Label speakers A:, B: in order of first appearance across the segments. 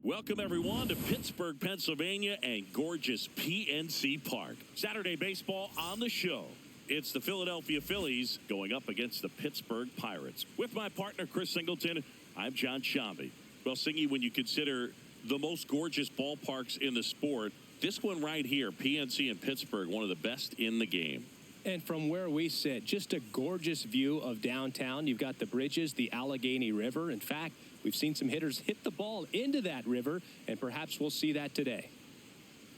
A: Welcome, everyone, to Pittsburgh, Pennsylvania, and gorgeous PNC Park. Saturday baseball on the show. It's the Philadelphia Phillies going up against the Pittsburgh Pirates. With my partner, Chris Singleton, I'm John Shambi. Well, Singy, when you consider the most gorgeous ballparks in the sport, this one right here, PNC in Pittsburgh, one of the best in the game.
B: And from where we sit, just a gorgeous view of downtown. You've got the bridges, the Allegheny River. In fact, we've seen some hitters hit the ball into that river, and perhaps we'll see that today.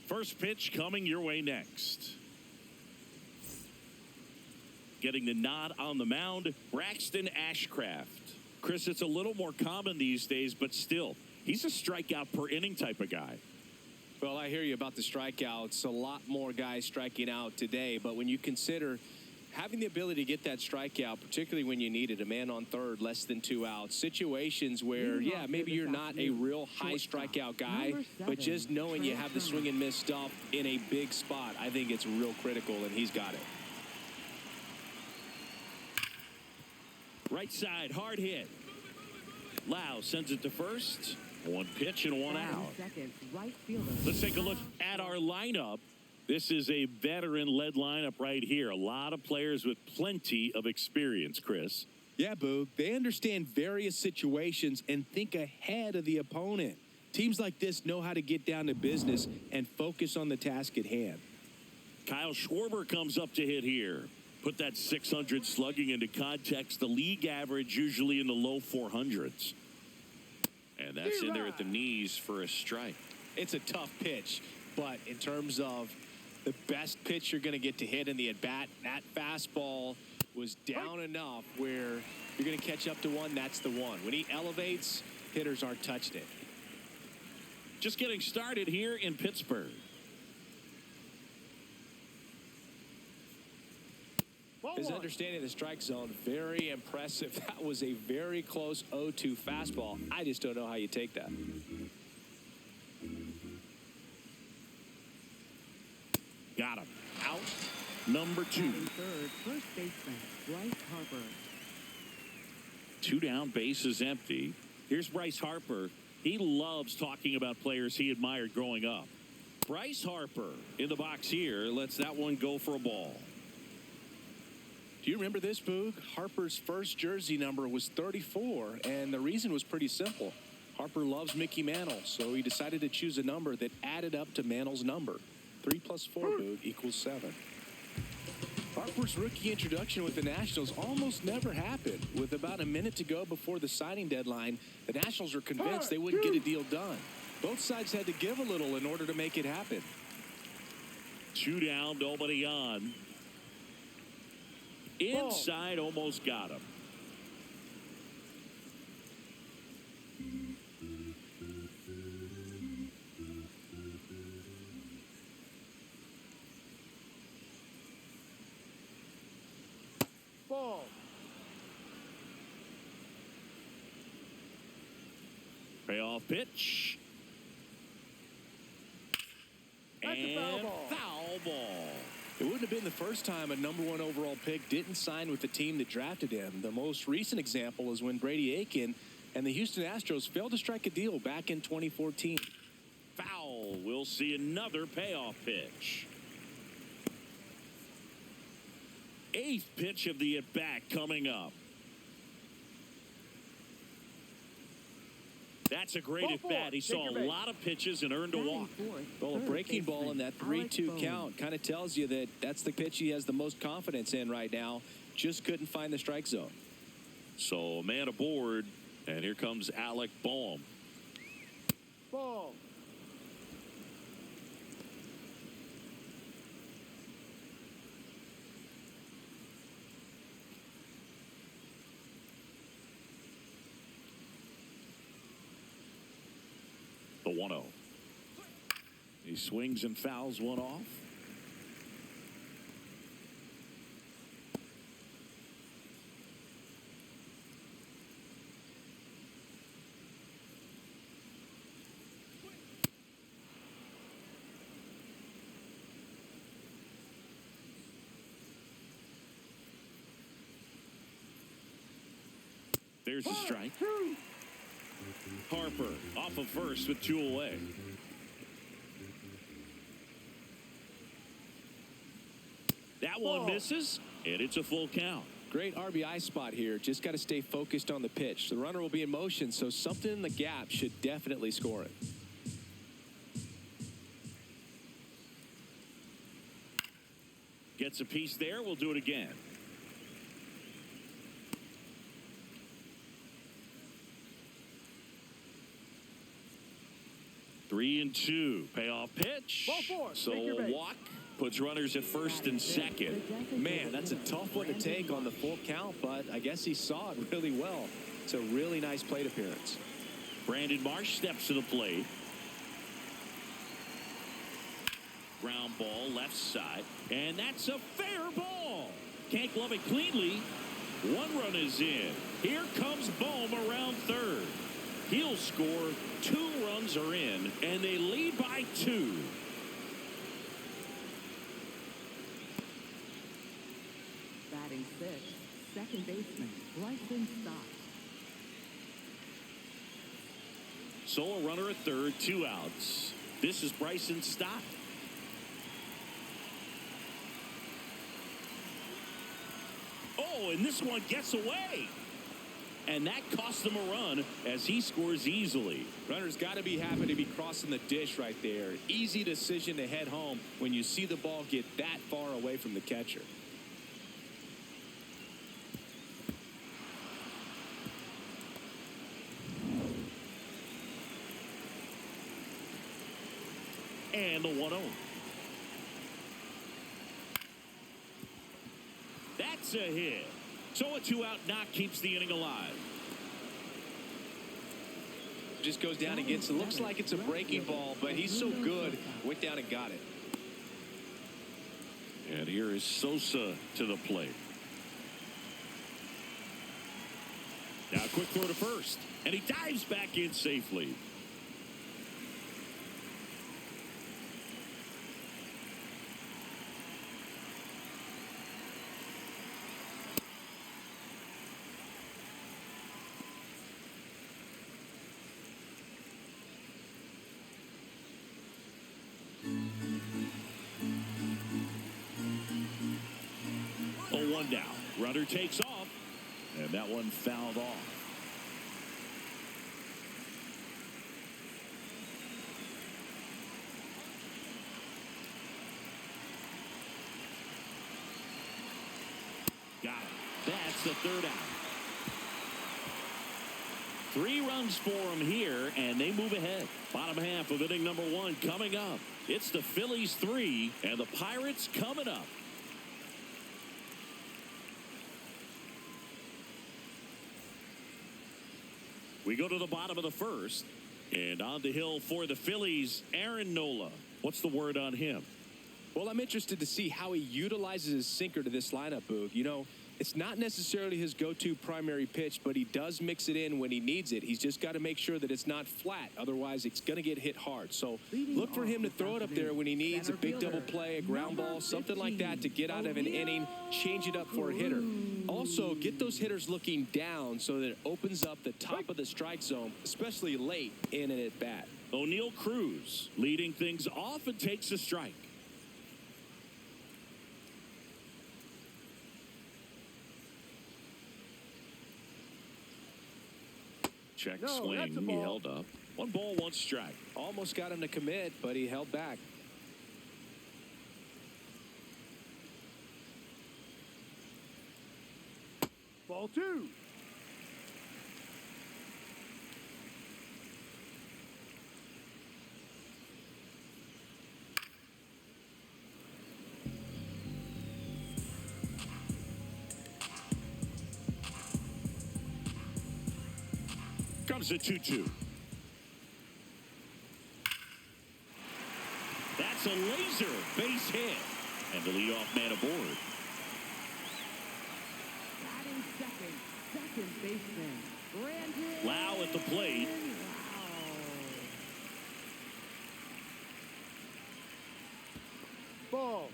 A: First pitch coming your way next. Getting the nod on the mound, Braxton Ashcraft. Chris, it's a little more common these days, but still, he's a strikeout per inning type of guy.
B: Well, I hear you about the strikeouts. A lot more guys striking out today, but when you consider having the ability to get that strikeout, particularly when you need it, a man on third, less than 2 outs, situations where, yeah, maybe you're not a real high strikeout guy, but just knowing you have the swing and miss stuff in a big spot, I think it's real critical, and he's got it.
A: Right side, hard hit. Lau sends it to first. One pitch and one out. Let's take a look at our lineup. This is a veteran-led lineup right here. A lot of players with plenty of experience, Chris.
B: Yeah, Boog. They understand various situations and think ahead of the opponent. Teams like this know how to get down to business and focus on the task at hand.
A: Kyle Schwarber comes up to hit here. Put that 600 slugging into context. The league average usually in the low 400s. And that's in there at the knees for a strike.
B: It's a tough pitch, but in terms of the best pitch you're going to get to hit in the at-bat, that fastball was down enough where you're going to catch up to one. That's the one. When he elevates, hitters aren't touching it.
A: Just getting started here in Pittsburgh.
B: His understanding of the strike zone, very impressive. That was a very close 0-2 fastball. I just don't know how you take that.
A: Got him. Out. Number 2.
C: Third, first baseman, Bryce Harper.
A: 2 down, base is empty. Here's Bryce Harper. He loves talking about players he admired growing up. Bryce Harper in the box here lets that one go for a ball.
B: Do you remember this, Boog? Harper's first jersey number was 34, and the reason was pretty simple. Harper loves Mickey Mantle, so he decided to choose a number that added up to Mantle's number. 3 + 4, Boog, equals 7. Harper's rookie introduction with the Nationals almost never happened. With about a minute to go before the signing deadline, the Nationals were convinced they wouldn't get a deal done. Both sides had to give a little in order to make it happen.
A: 2 down, nobody on. Inside, almost got him.
D: Ball.
A: Payoff pitch. And foul ball.
B: It wouldn't have been the first time a #1 overall pick didn't sign with the team that drafted him. The most recent example is when Brady Aiken and the Houston Astros failed to strike a deal back in 2014.
A: Foul. We'll see another payoff pitch. 8th pitch of the at-bat coming up. That's a great at-bat. He saw a lot of pitches and earned a walk.
B: Well, a breaking ball in that 3-2 count kind of tells you that that's the pitch he has the most confidence in right now. Just couldn't find the strike zone.
A: So a man aboard, and here comes Alec Bohm.
D: Ball.
A: The 1-0. He swings and fouls one off. There's a strike. Harper off of first with 2 away. That one misses, and it's a full count.
B: Great RBI spot here. Just got to stay focused on the pitch. The runner will be in motion, so something in the gap should definitely score it.
A: Gets a piece there. We'll do it again. Three and two. Payoff pitch. So a walk puts runners at first and second.
B: Man, that's a tough one to take on the full count, but I guess he saw it really well. It's a really nice plate appearance.
A: Brandon Marsh steps to the plate. Ground ball left side, and that's a fair ball. Can't glove it cleanly. 1 run is in. Here comes Bohm around third. He'll score. 2 runs are in, and they lead by 2.
C: Batting 6th, second baseman Bryson Stott.
A: So a runner at third, 2 outs. This is Bryson Stott. Oh, and this one gets away. And that cost him a run as he scores easily.
B: Runner's got to be happy to be crossing the dish right there. Easy decision to head home when you see the ball get that far away from the catcher.
A: And the 1-0. That's a hit. So a 2-out knock keeps the inning alive.
B: Just goes down and gets it. Looks like it's a breaking ball, but he's so good. Went down and got it.
A: And here is Sosa to the plate. Now a quick throw to first. And he dives back in safely. Down. Runner takes off, and that one fouled off. Got it. That's the 3rd out. 3 runs for him here, and they move ahead. Bottom half of inning number 1 coming up. It's the Phillies 3 and the Pirates coming up. We go to the bottom of the 1st, and on the hill for the Phillies, Aaron Nola. What's the word on him?
B: Well, I'm interested to see how he utilizes his sinker to this lineup, Boog. You know, it's not necessarily his go-to primary pitch, but he does mix it in when he needs it. He's just got to make sure that it's not flat. Otherwise, it's going to get hit hard. So look for him to throw it up there when he needs a big double play, a ground ball, something like that to get out of an inning, change it up for a hitter. Also, get those hitters looking down so that it opens up the top of the strike zone, especially late in an at-bat.
A: O'Neal Cruz leading things off and takes a strike. Check swing. He held up. 1 ball, 1 strike.
B: Almost got him to commit, but he held back.
D: Ball 2.
A: Comes a 2-2. That's a laser base hit. And the leadoff man aboard.
C: Batting second baseman Brandon.
A: Lau at the plate.
D: Ball.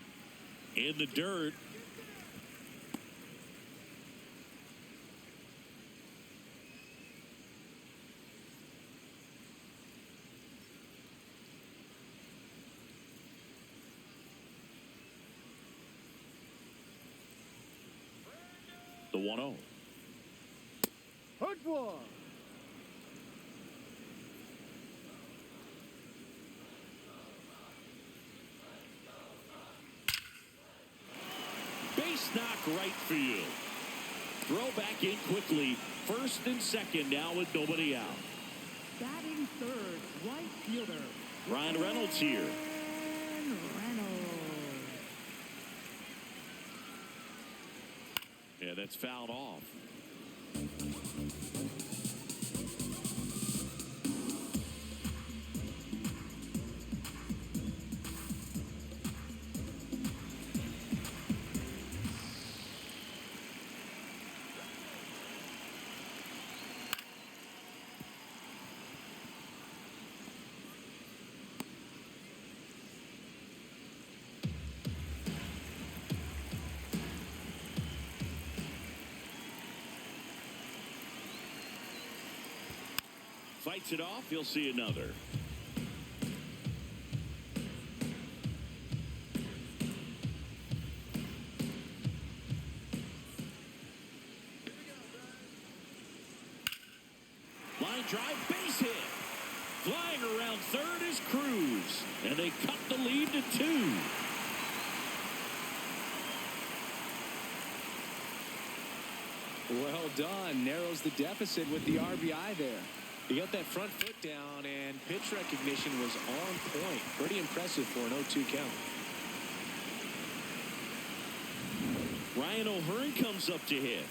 A: In the dirt. The 1-0.
D: Hard one.
A: Base knock right field. Throw back in quickly. First and second now with nobody out.
C: Batting third, right fielder.
A: Ryan Reynolds here.
C: Reynolds.
A: Yeah, that's fouled off. Fights it off. You'll see another. Line drive, base hit. Flying around third is Cruz. And they cut the lead to 2.
B: Well done. Narrows the deficit with the RBI there. He got that front foot down, and pitch recognition was on point. Pretty impressive for an 0-2 count.
A: Ryan O'Hearn comes up to hit.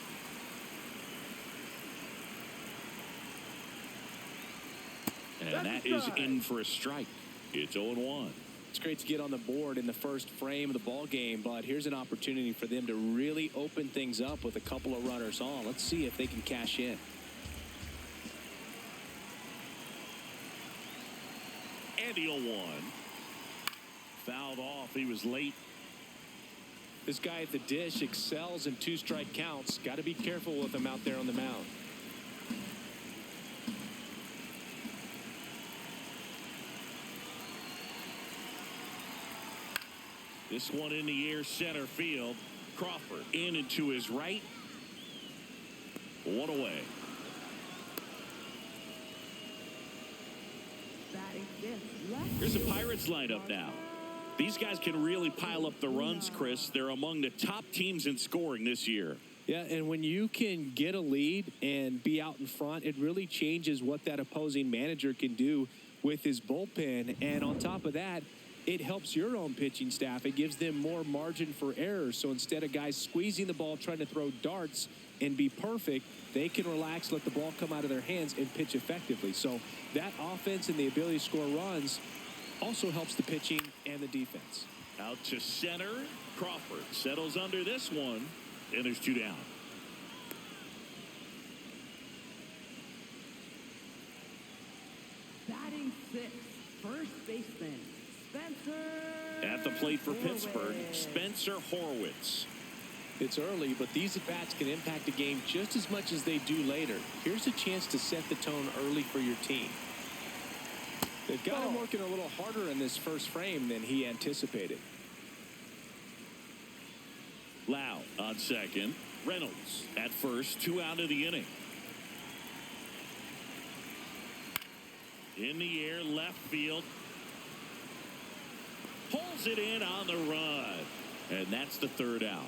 A: And that is in for a strike. It's 0-1.
B: It's great to get on the board in the first frame of the ball game, but here's an opportunity for them to really open things up with a couple of runners on. Let's see if they can cash in.
A: And the 0-1. Fouled off. He was late.
B: This guy at the dish excels in 2-strike counts. Got to be careful with him out there on the mound.
A: This one in the air, center field. Crawford in and to his right. 1 away.
C: Batting fifth, left
A: Here's the
C: fielder.
A: Pirates lineup now. These guys can really pile up the runs, Chris. They're among the top teams in scoring this year.
B: Yeah, and when you can get a lead and be out in front, it really changes what that opposing manager can do with his bullpen. And on top of that, it helps your own pitching staff. It gives them more margin for error. So instead of guys squeezing the ball, trying to throw darts and be perfect, they can relax, let the ball come out of their hands, and pitch effectively. So that offense and the ability to score runs also helps the pitching and the defense.
A: Out to center. Crawford settles under this one, and there's 2 down.
C: Batting sixth, first baseman, Spencer.
A: At the plate for
C: Horwitz.
A: Pittsburgh, Spencer Horwitz.
B: It's early, but these at-bats can impact a game just as much as they do later. Here's a chance to set the tone early for your team. They've got him working a little harder in this first frame than he anticipated.
A: Lau on second. Reynolds at first. 2 out of the inning. In the air, left field. Pulls it in on the run. And that's the 3rd out.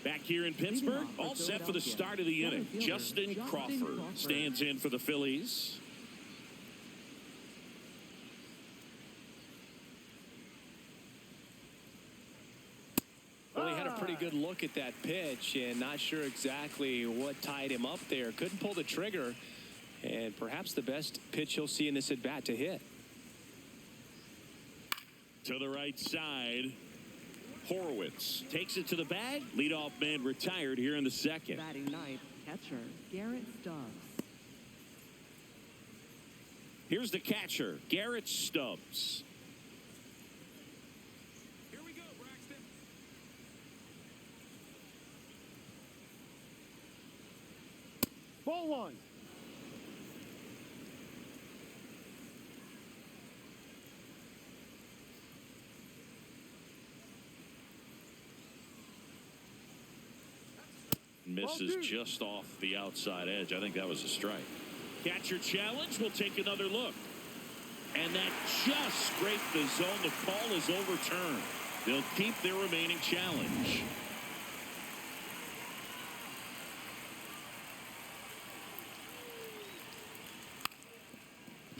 A: Back here in Pittsburgh, all set for the start of the inning. Justin Crawford stands in for the Phillies.
B: Well, he had a pretty good look at that pitch and not sure exactly what tied him up there. Couldn't pull the trigger, and perhaps the best pitch he'll see in this at-bat to hit.
A: To the right side. Horwitz takes it to the bag. Leadoff man retired here in the second.
C: Batting ninth, catcher, Garrett Stubbs.
A: Here's the catcher, Garrett Stubbs.
B: Here we go, Braxton.
D: Ball 1.
A: misses just off the outside edge. I think that was a strike. Catcher challenge. We'll take another look. And that just scraped the zone. The call is overturned. They'll keep their remaining challenge.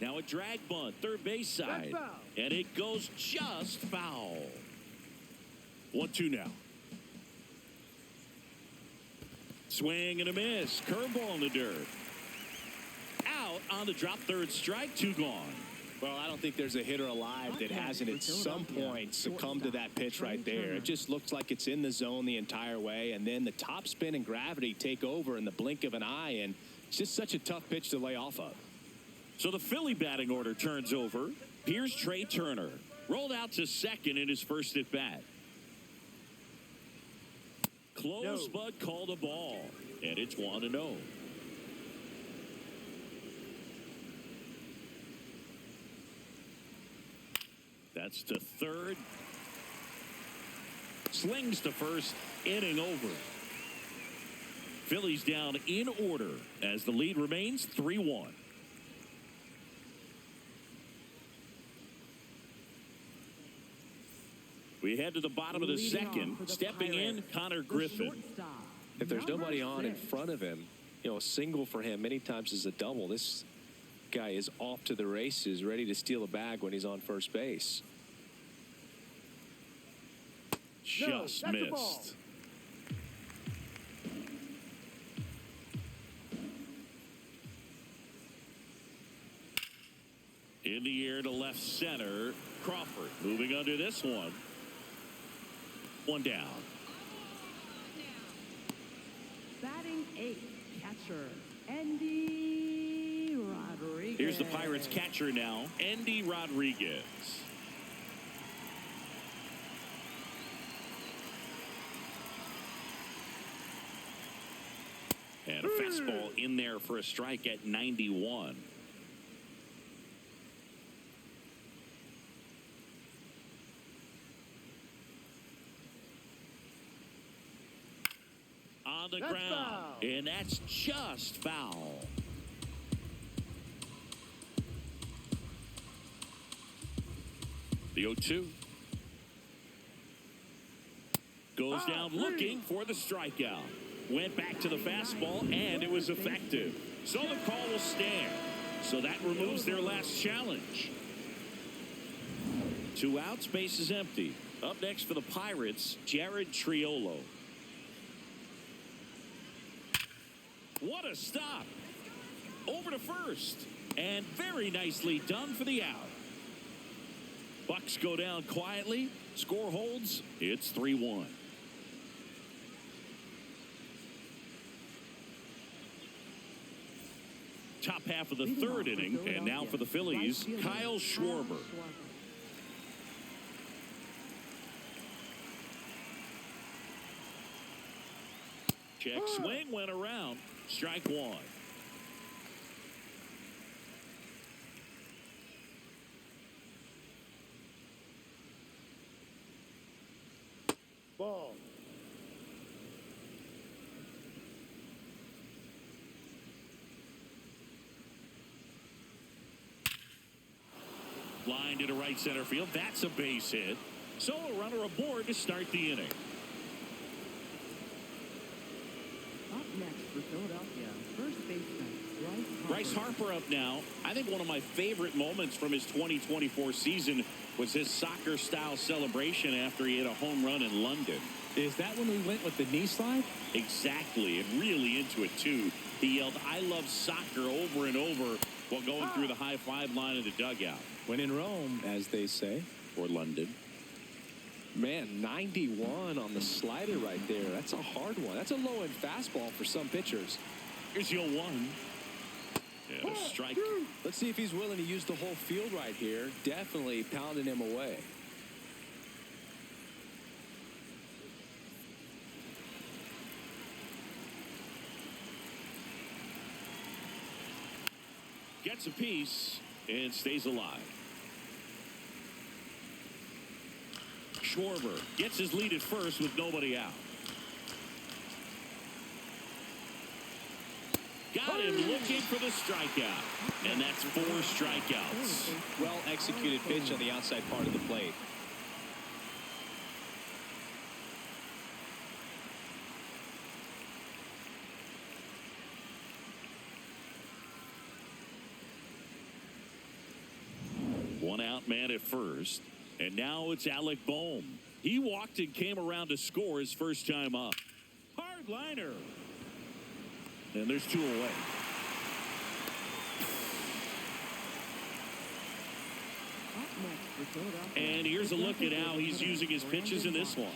A: Now a drag bunt, third base side. And it goes just foul. 1-2 now. Swing and a miss. Curveball in the dirt. Out on the drop, third strike, 2 gone.
B: Well, I don't think there's a hitter alive that hasn't at some point succumbed to that pitch right there. It just looks like it's in the zone the entire way, and then the top spin and gravity take over in the blink of an eye, and it's just such a tough pitch to lay off of.
A: So the Philly batting order turns over. Here's Trey Turner. Rolled out to second in his first at bat. Close, but called a ball. And it's 1-0. That's to third. Slings to first. Inning over. Phillies down in order as the lead remains 3-1. We head to the bottom of the second. Stepping in, Connor Griffin.
B: If there's nobody on in front of him, a single for him many times is a double. This guy is off to the races, ready to steal a bag when he's on first base.
A: Just missed. In the air to left center. Crawford moving under this one. One down.
C: Batting 8th, catcher Andy Rodriguez.
A: Here's the Pirates catcher now, Andy Rodriguez. And a fastball in there for a strike at 91. On the ground. Foul. And that's just foul. The 0-2. Goes down looking for the strikeout. Went back to the fastball, and it was effective. So the call will stand. So that removes their last challenge. 2 outs, base is empty. Up next for the Pirates, Jared Triolo. What a stop. Over to first. And very nicely done for the out. Bucks go down quietly. Score holds. It's 3-1. Top half of the third inning. And now for the Phillies, Kyle Schwarber. Check swing, went around. Strike 1.
D: Ball.
A: Line into right center field. That's a base hit. So a runner aboard to start the inning.
C: Up next for Philadelphia, first baseman
A: Bryce Harper up now. I think one of my favorite moments from his 2024 season was his soccer-style celebration after he hit a home run in London.
B: Is that when we went with the knee slide?
A: Exactly, and really into it, too. He yelled, "I love soccer," over and over while going through the high-five line of the dugout.
B: When in Rome, as they say.
A: Or London.
B: Man, 91 on the slider right there. That's a hard one. That's a low-end fastball for some pitchers.
A: Here's the 0-1. And a strike.
B: Let's see if he's willing to use the whole field right here. Definitely pounding him away.
A: Gets a piece and stays alive. Schwarber gets his lead at first with nobody out. Got him looking for the strikeout. And that's 4 strikeouts.
B: Well executed pitch on the outside part of the plate.
A: One out man at first. And now it's Alec Bohm. He walked and came around to score his first time up. Hard liner. And there's 2 away. And here's a look at how he's using his pitches in this one.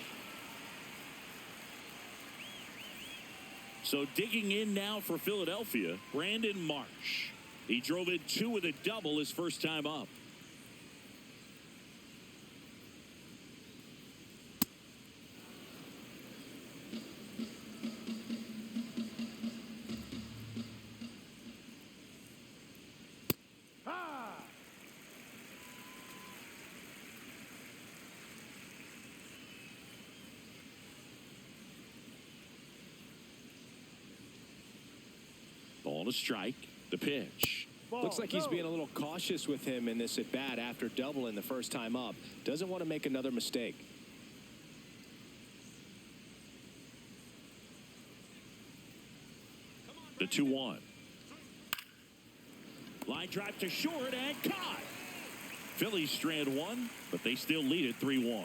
A: So digging in now for Philadelphia, Brandon Marsh. He drove in 2 with a double his first time up. On a strike, the pitch.
B: Looks like he's being a little cautious with him in this at bat after doubling the first time up. Doesn't want to make another mistake.
A: The 2-1. Line drive to short and caught. Phillies strand 1, but they still lead it 3-1.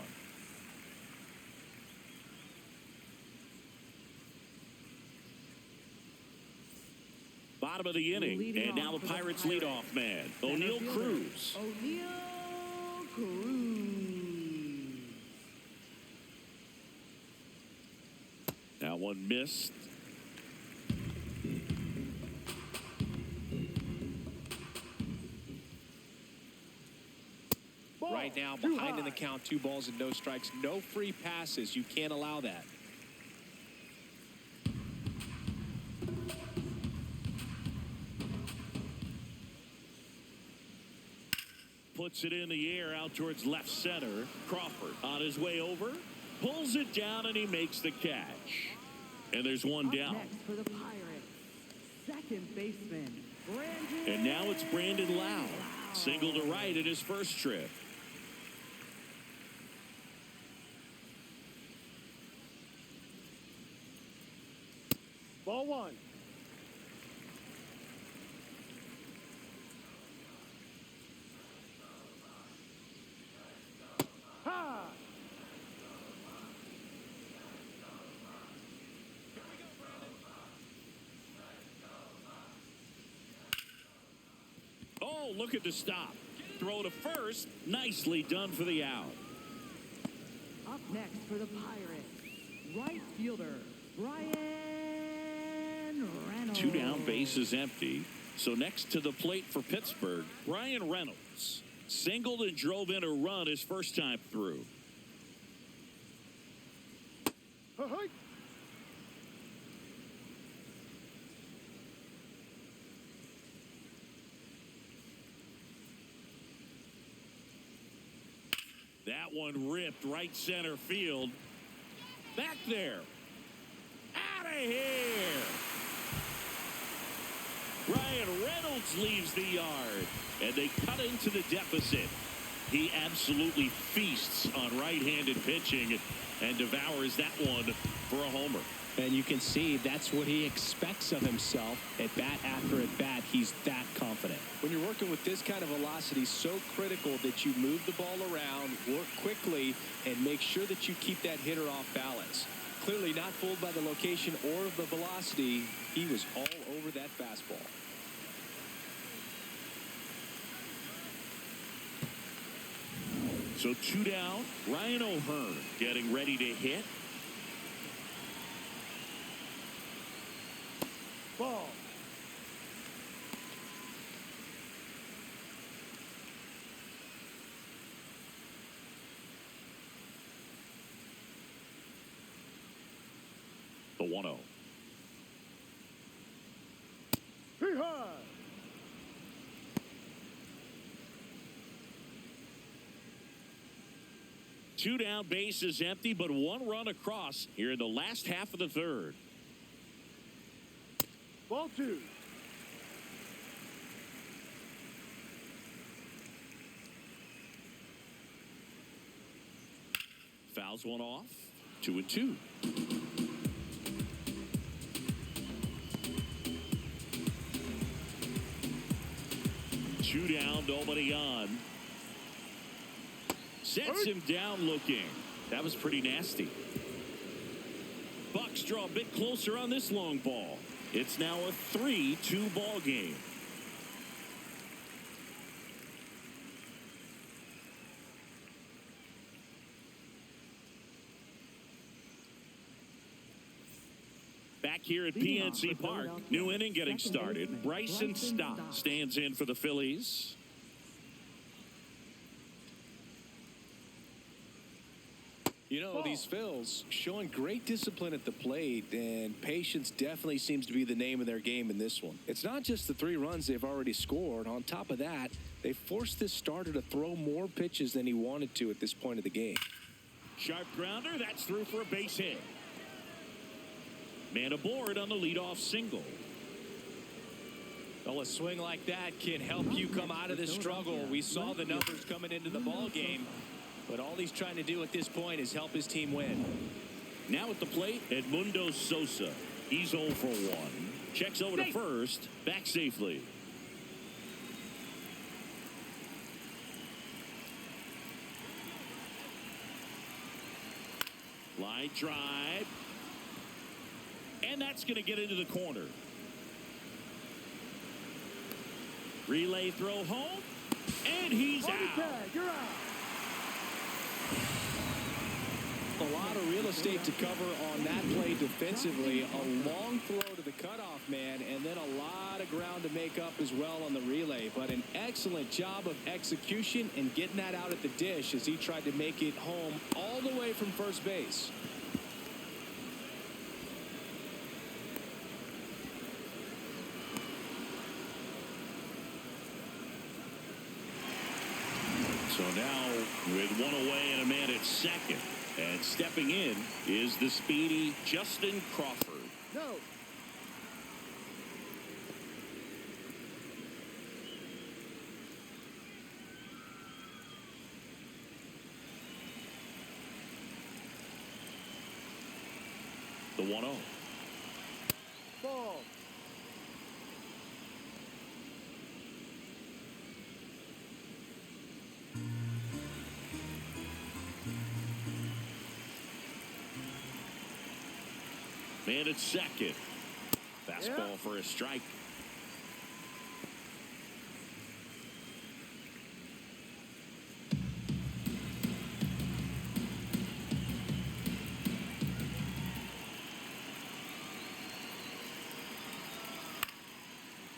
A: Bottom of the inning, and now the Pirates leadoff man, O'Neal Cruz.
C: O'Neal Cruz.
A: That one missed.
B: Right now, behind in the count, 2 balls and no strikes. No free passes. You can't allow that.
A: Puts it in the air out towards left center. Crawford on his way over. Pulls it down and he makes the catch. And there's 1 down.
C: Next for the Pirates, second baseman, Brandon.
A: And now it's Brandon Lau. Single to right at his first trip.
D: Ball 1. Ha!
A: Oh, look at the stop. Throw to first. Nicely done for the out.
C: Up next for the Pirates, right fielder, Brian Reynolds.
A: 2 down, bases empty. So next to the plate for Pittsburgh, Brian Reynolds. Singled and drove in a run his first time through.
D: Hey.
A: That one ripped right center field. Back there. Out of here. Brian Reynolds leaves the yard, and they cut into the deficit. He absolutely feasts on right-handed pitching and devours that one for a homer.
B: And you can see that's what he expects of himself at bat after at bat. He's that confident. When you're working with this kind of velocity, so critical that you move the ball around, work quickly, and make sure that you keep that hitter off balance. Clearly not fooled by the location or the velocity. He was all over that fastball.
A: So 2 down, Ryan O'Hearn getting ready to hit.
D: Ball.
A: The 1-0.
D: Hee-haw!
A: Two down, base is empty, but 1 run across here in the last half of the third.
D: Ball 2.
A: Fouls one off. 2-2. Two down, nobody on. Sets him down looking. That was pretty nasty. Bucks draw a bit closer on this long ball. It's now a 3-2 ball game. Back here at PNC Park, new inning getting started. Bryson Stott stands in for the Phillies.
B: You know, these Phils showing great discipline at the plate, and patience definitely seems to be the name of their game in this one. It's not just the 3 runs they've already scored. On top of that, they forced this starter to throw more pitches than he wanted to at this point of the game.
A: Sharp grounder, that's through for a base hit. Man aboard on the leadoff single.
E: Well, a swing like that can help you come out of this struggle. We saw the numbers coming into the ball game, but all he's trying to do at this point is help his team win.
A: Now at the plate, Edmundo Sosa. He's 0 for 1. Checks over to first, back safely. Line drive. And that's going to get into the corner. Relay throw home. And he's out.
D: You're out.
B: A lot of real estate to cover on that play defensively. A long throw to the cutoff man, and then a lot of ground to make up as well on the relay. But an excellent job of execution and getting that out at the dish as he tried to make it home all the way from first base.
A: So now with one away and a man at second. And stepping in is the speedy Justin Crawford.
D: No.
A: The 1-0.
D: Ball.
A: Man at second. Fastball for a strike.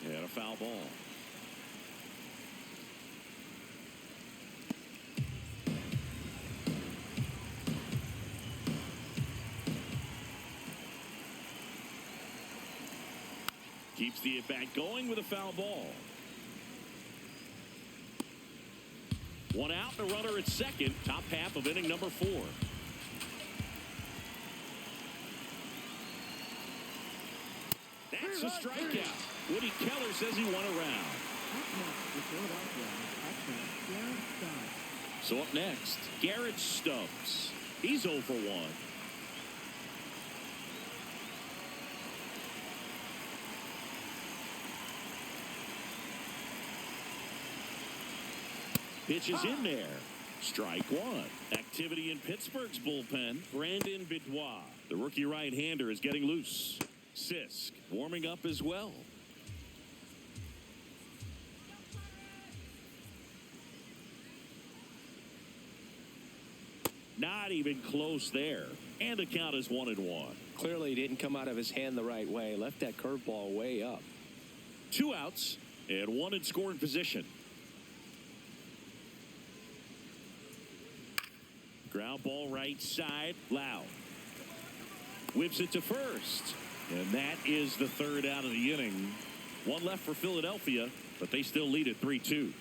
A: And a foul ball. Keeps the at-bat going with a foul ball. One out, the runner at second, top half of inning number 4. That's a strikeout. Woody Keller says he won a round. So up next, Garrett Stubbs. He's 0 for 1. Pitches in there. Strike 1. Activity in Pittsburgh's bullpen. Brandon Bidwell. The rookie right-hander is getting loose. Sisk warming up as well. Not even close there. And the count is 1-1.
B: Clearly didn't come out of his hand the right way. Left that curveball way up.
A: 2 outs and 1 in scoring position. Ground ball right side. Loud. Whips it to first. And that is the 3rd out of the inning. 1 left for Philadelphia, but they still lead at 3-2.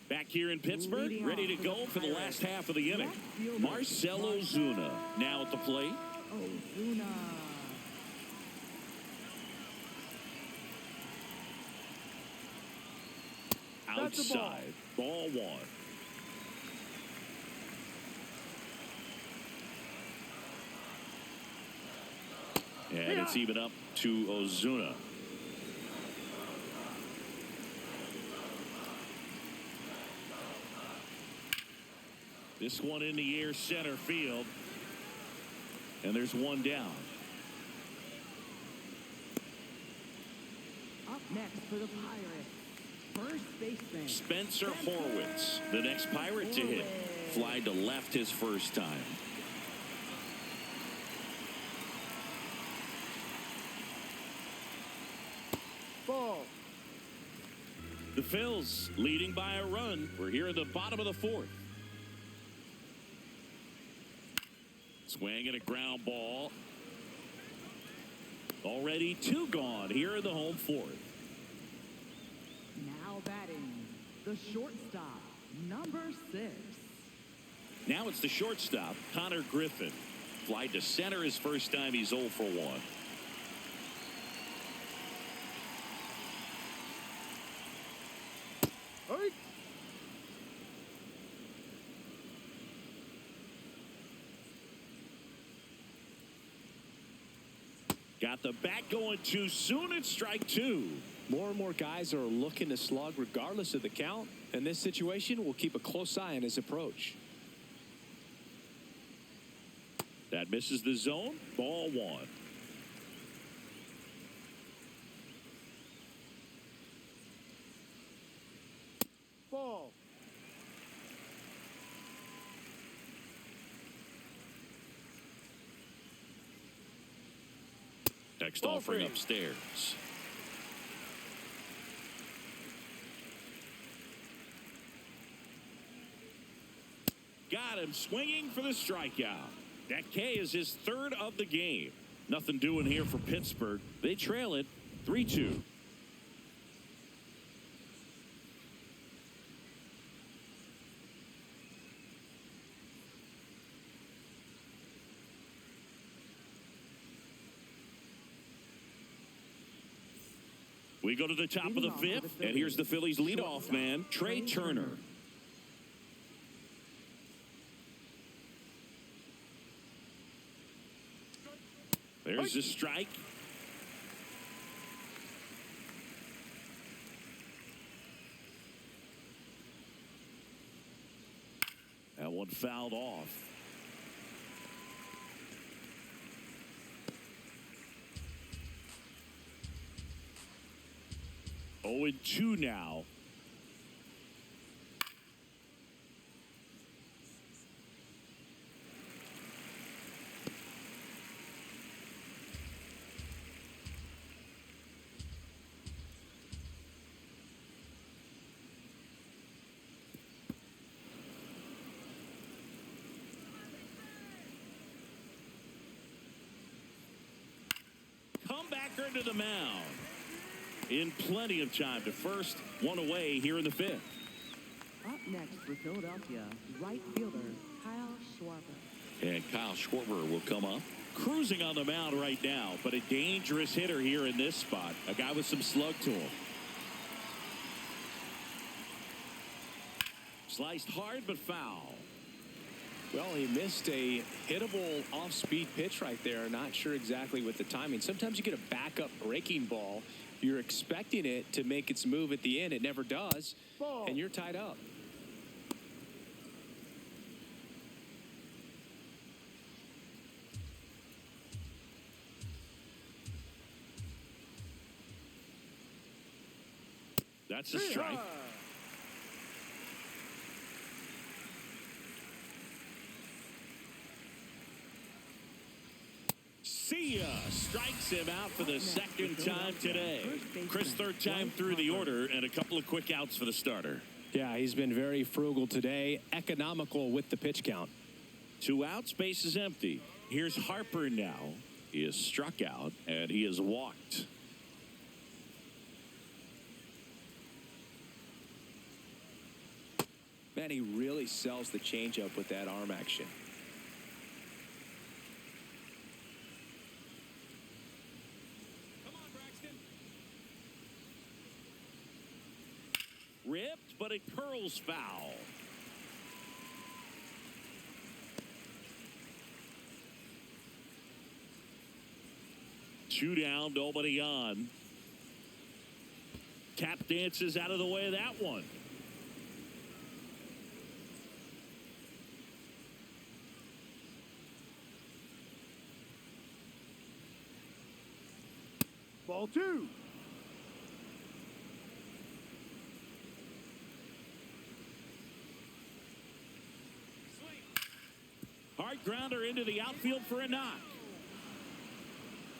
A: Back here in Pittsburgh, ready to go for the last half of the inning. Marcell Ozuna now at the plate.
C: Ozuna.
A: outside. Ball one. And it's even up to Ozuna. This one in the air, center field. And there's one down.
C: Up next for the Pirates, first baseman
A: Spencer Horwitz, the next Pirate to hit. Fly to left his first time.
D: Ball.
A: The Phils leading by a run. We're here in the bottom of the fourth. Swing and a ground ball. Already two gone here in the home fourth.
C: now batting, the shortstop, number 6.
A: Now it's the shortstop, Connor Griffin. Fly to center his first time. He's 0 for 1.
D: Hey.
A: Got the bat going too soon. It's strike 2.
B: More and more guys are looking to slug regardless of the count. In this situation, we'll keep a close eye on his approach.
A: That misses the zone. Ball 1.
D: Ball.
A: Next
D: Ball
A: offering
D: three.
A: upstairs. Got him swinging for the strikeout. That K is his 3rd of the game. Nothing doing here for Pittsburgh. They trail it 3-2. We go to the top of the 5th, and here's the Phillies leadoff man, Trey Turner. There's the strike. That one fouled off. Oh, and 2 now. Comebacker to the mound. In plenty of time to first, one away here in the 5th.
C: Up next for Philadelphia, right fielder Kyle Schwarber.
A: And Kyle Schwarber will come up. Cruising on the mound right now, but a dangerous hitter here in this spot. A guy with some slug to him. Sliced hard but foul.
B: Well, he missed a hittable off-speed pitch right there. Not sure exactly with the timing. Sometimes you get a backup breaking ball. You're expecting it to make its move at the end. It never does.
D: Ball.
B: And you're tied up.
A: That's a strike. See ya. Strikes him out for the second time today. Chris, 3rd time through the order, and a couple of quick outs for the starter.
B: Yeah, he's been very frugal today. Economical with the pitch count.
A: 2 outs, base is empty. Here's Harper now. He is struck out, and he is walked.
B: Man, he really sells the changeup with that arm action.
A: Rip. but it curls foul. Two down, nobody on. Tap dances out of the way of that one.
D: Ball 2.
A: Hard grounder into the outfield for a knock.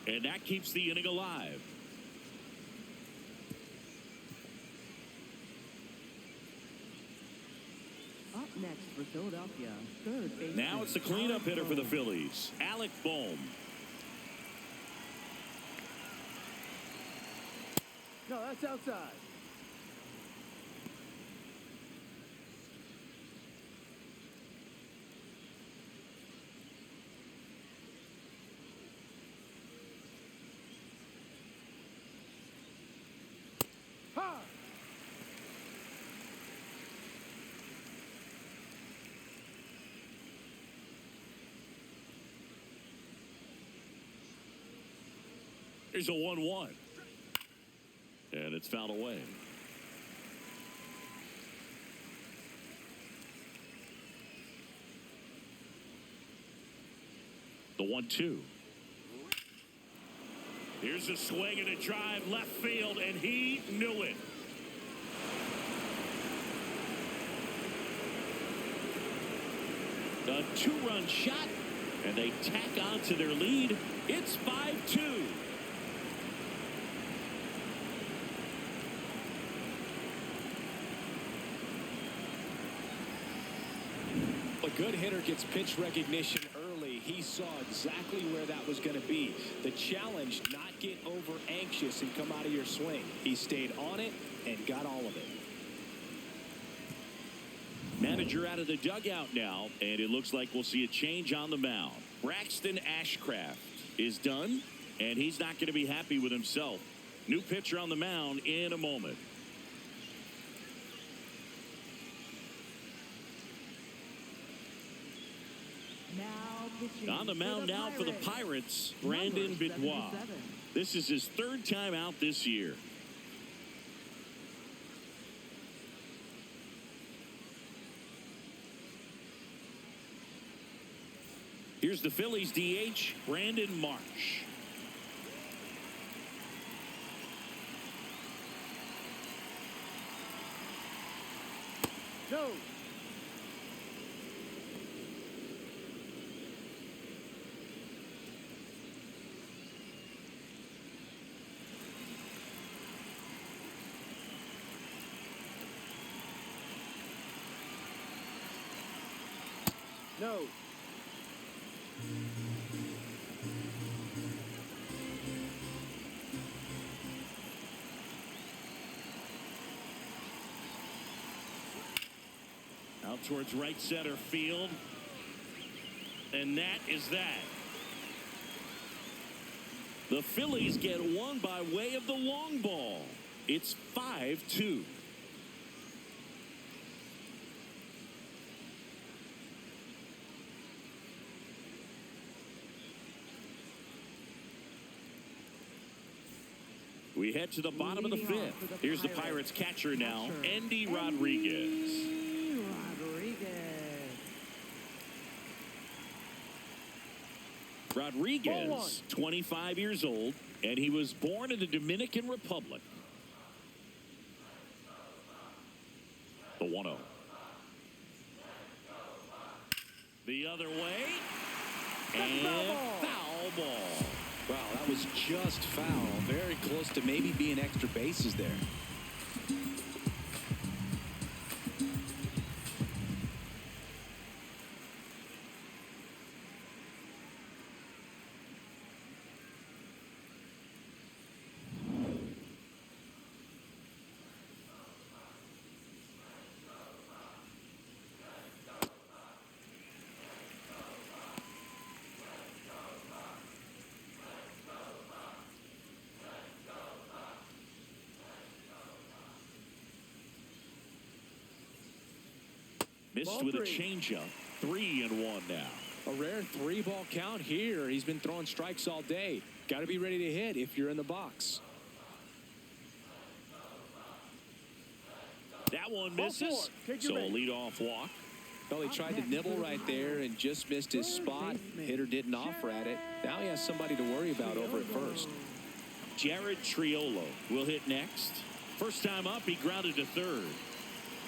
A: And that keeps the inning alive.
C: Up next for Philadelphia, third baseman.
A: Now it's the cleanup hitter for the Phillies, Alec Bohm.
D: No, that's outside. Ha!
A: Here's a 1-1. And it's fouled away. The 1-2. Here's a swing and a drive left field, and he knew it. A two-run shot, and they tack on to their lead. It's 5-2.
E: A good hitter gets pitch recognition early. He saw exactly where that was going to be. The challenge, not get over anxious and come out of your swing. He stayed on it and got all of it.
A: Manager out of the dugout now, and it looks like we'll see a change on the mound. Braxton Ashcraft is done, and he's not going to be happy with himself. New pitcher on the mound in a moment. On the mound now for the Pirates, Brandon Benoit. This is his third time out this year. Here's the Phillies DH, Brandon Marsh.
D: No. No.
A: Out towards right center field. And that is that. The Phillies get one by way of the long ball. It's 5-2. We head to the bottom of the fifth. Here's the Pirates catcher now, Andy Rodriguez. Rodriguez, 25 years old, and he was born in the Dominican Republic. The 1-0. The other way. And foul ball.
B: Wow, that was just foul. Very close to maybe being extra bases there.
A: Missed
D: Ball
A: with a
D: three.
A: changeup. 3-1 now.
B: A rare 3-ball count here. He's been throwing strikes all day. Got to be ready to hit if you're in the box.
A: That one
D: Ball
A: misses.
D: four. Take your
A: So a
D: base.
A: leadoff walk.
B: Well, he tried to nibble right there and just missed his spot. Hitter didn't offer at it. Now he has somebody to worry about over at first.
A: Jared Triolo will hit next. First time up, he grounded to third.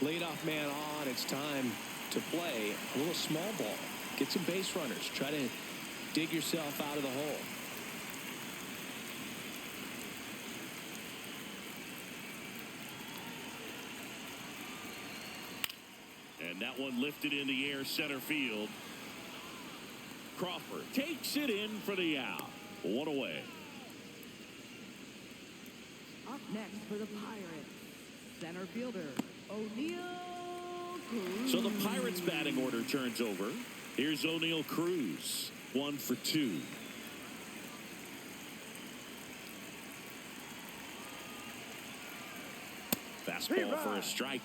B: Leadoff man on. It's time to play a little small ball. Get some base runners. Try to dig yourself out of the hole.
A: And that one lifted in the air center field. Crawford takes it in for the out. One away.
C: Up next for the Pirates, center fielder, O'Neal Cruz.
A: So the Pirates batting order turns over. Here's O'Neal Cruz. 1 for 2. Fastball for a strike.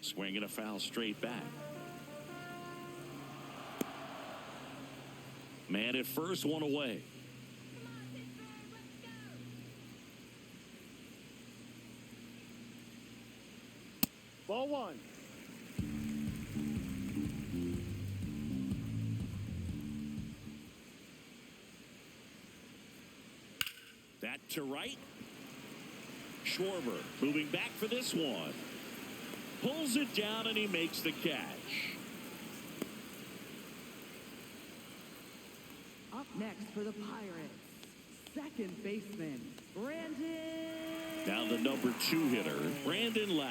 A: Swinging a foul straight back. Man at first, one away.
D: Ball one.
A: That to right. Schwarber moving back for this one. Pulls it down and he makes the catch.
C: Up next for the Pirates, second baseman, Brandon.
A: Now the number 2 hitter, Brandon Lowe.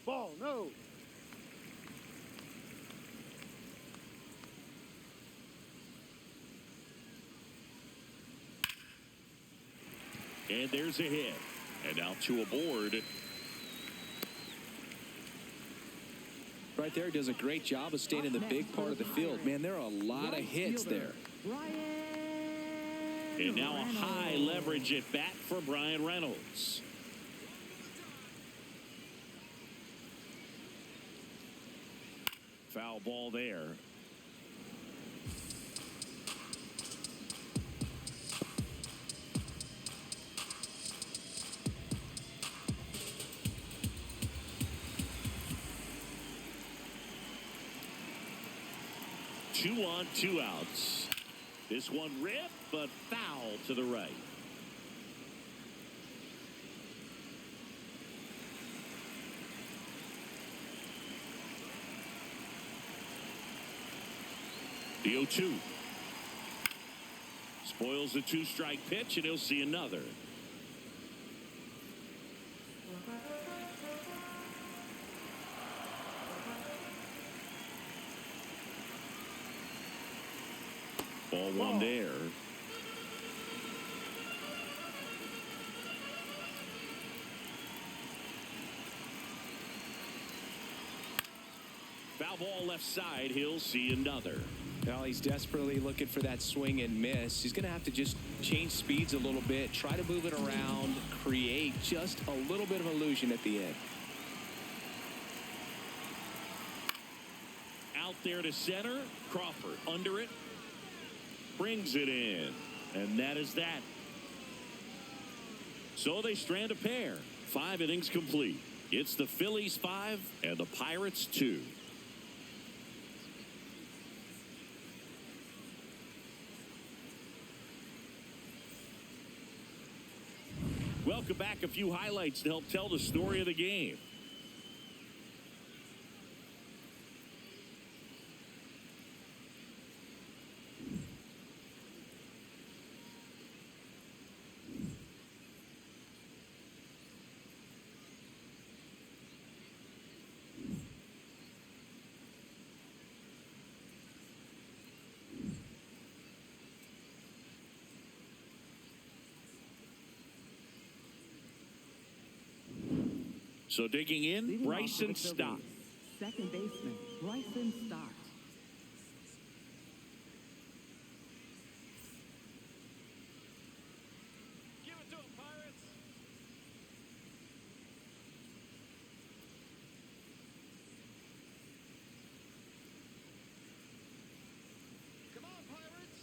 D: Ball, no.
A: And there's a hit. And now 2 aboard.
B: Right there, he does a great job of staying in the big part of the field. Man, there are a lot of hits there.
A: And now a high leverage at bat for Brian Reynolds. Foul ball there. Two on, 2 outs. This one ripped, but foul to the right. The 0-2. Spoils the 2-strike pitch, and he'll see another. Ball 1 there. Foul ball left side. He'll see another.
B: Well, he's desperately looking for that swing and miss. He's going to have to just change speeds a little bit, try to move it around, create just a little bit of illusion at the end.
A: Out there to center. Crawford under it. Brings it in. And that is that. So they strand a pair. 5 innings complete. It's the Phillies 5 and the Pirates 2. Welcome back. A few highlights to help tell the story of the game. So digging in,
C: Leading off for
A: Bryson
C: the
A: Stott.
C: Phillies, second baseman, Bryson Stott.
E: Give it to him, Pirates. Come on, Pirates.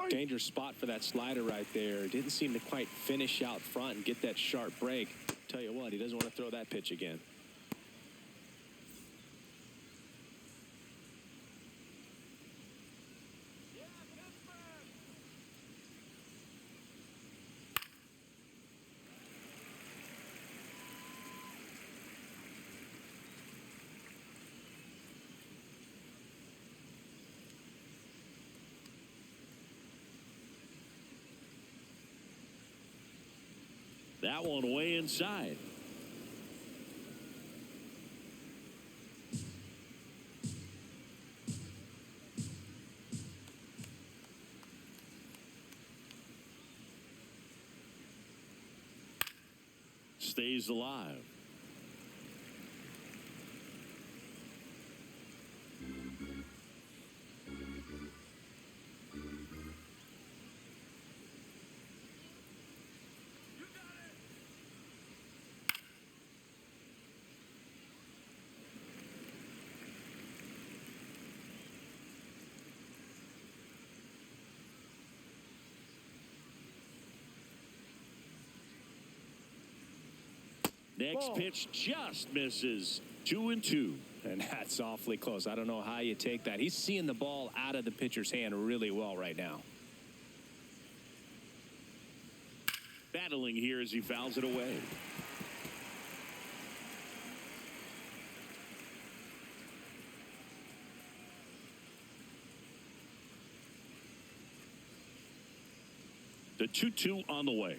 E: Dangerous spot for that slider right there. Didn't seem to quite finish out front and get that sharp break. Tell you what, he doesn't want to throw that pitch again.
A: That one way inside. Stays alive. Next pitch just misses. 2-2.
E: And that's awfully close. I don't know how you take that. He's seeing the ball out of the pitcher's hand really well right now.
A: Battling here as he fouls it away. The 2-2 on the way.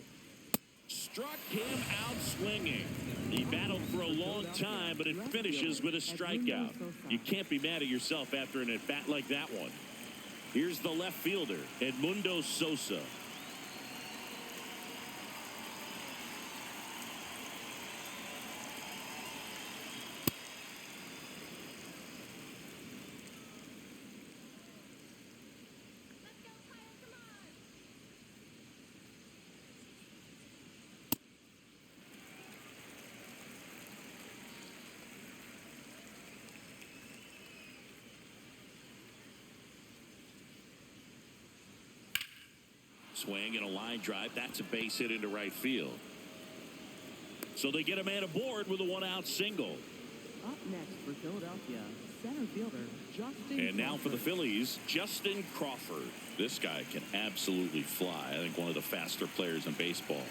A: Struck him out swinging. He battled for a long time, but it finishes with a strikeout. You can't be mad at yourself after an at-bat like that one. Here's the left fielder, Edmundo Sosa. Swing and a line drive. That's a base hit into right field. So they get a man aboard with a one-out single.
C: Up next for Philadelphia, center fielder Justin
A: And now for the
C: Crawford.
A: Phillies, Justin Crawford. This guy can absolutely fly. I think one of the faster players in baseball.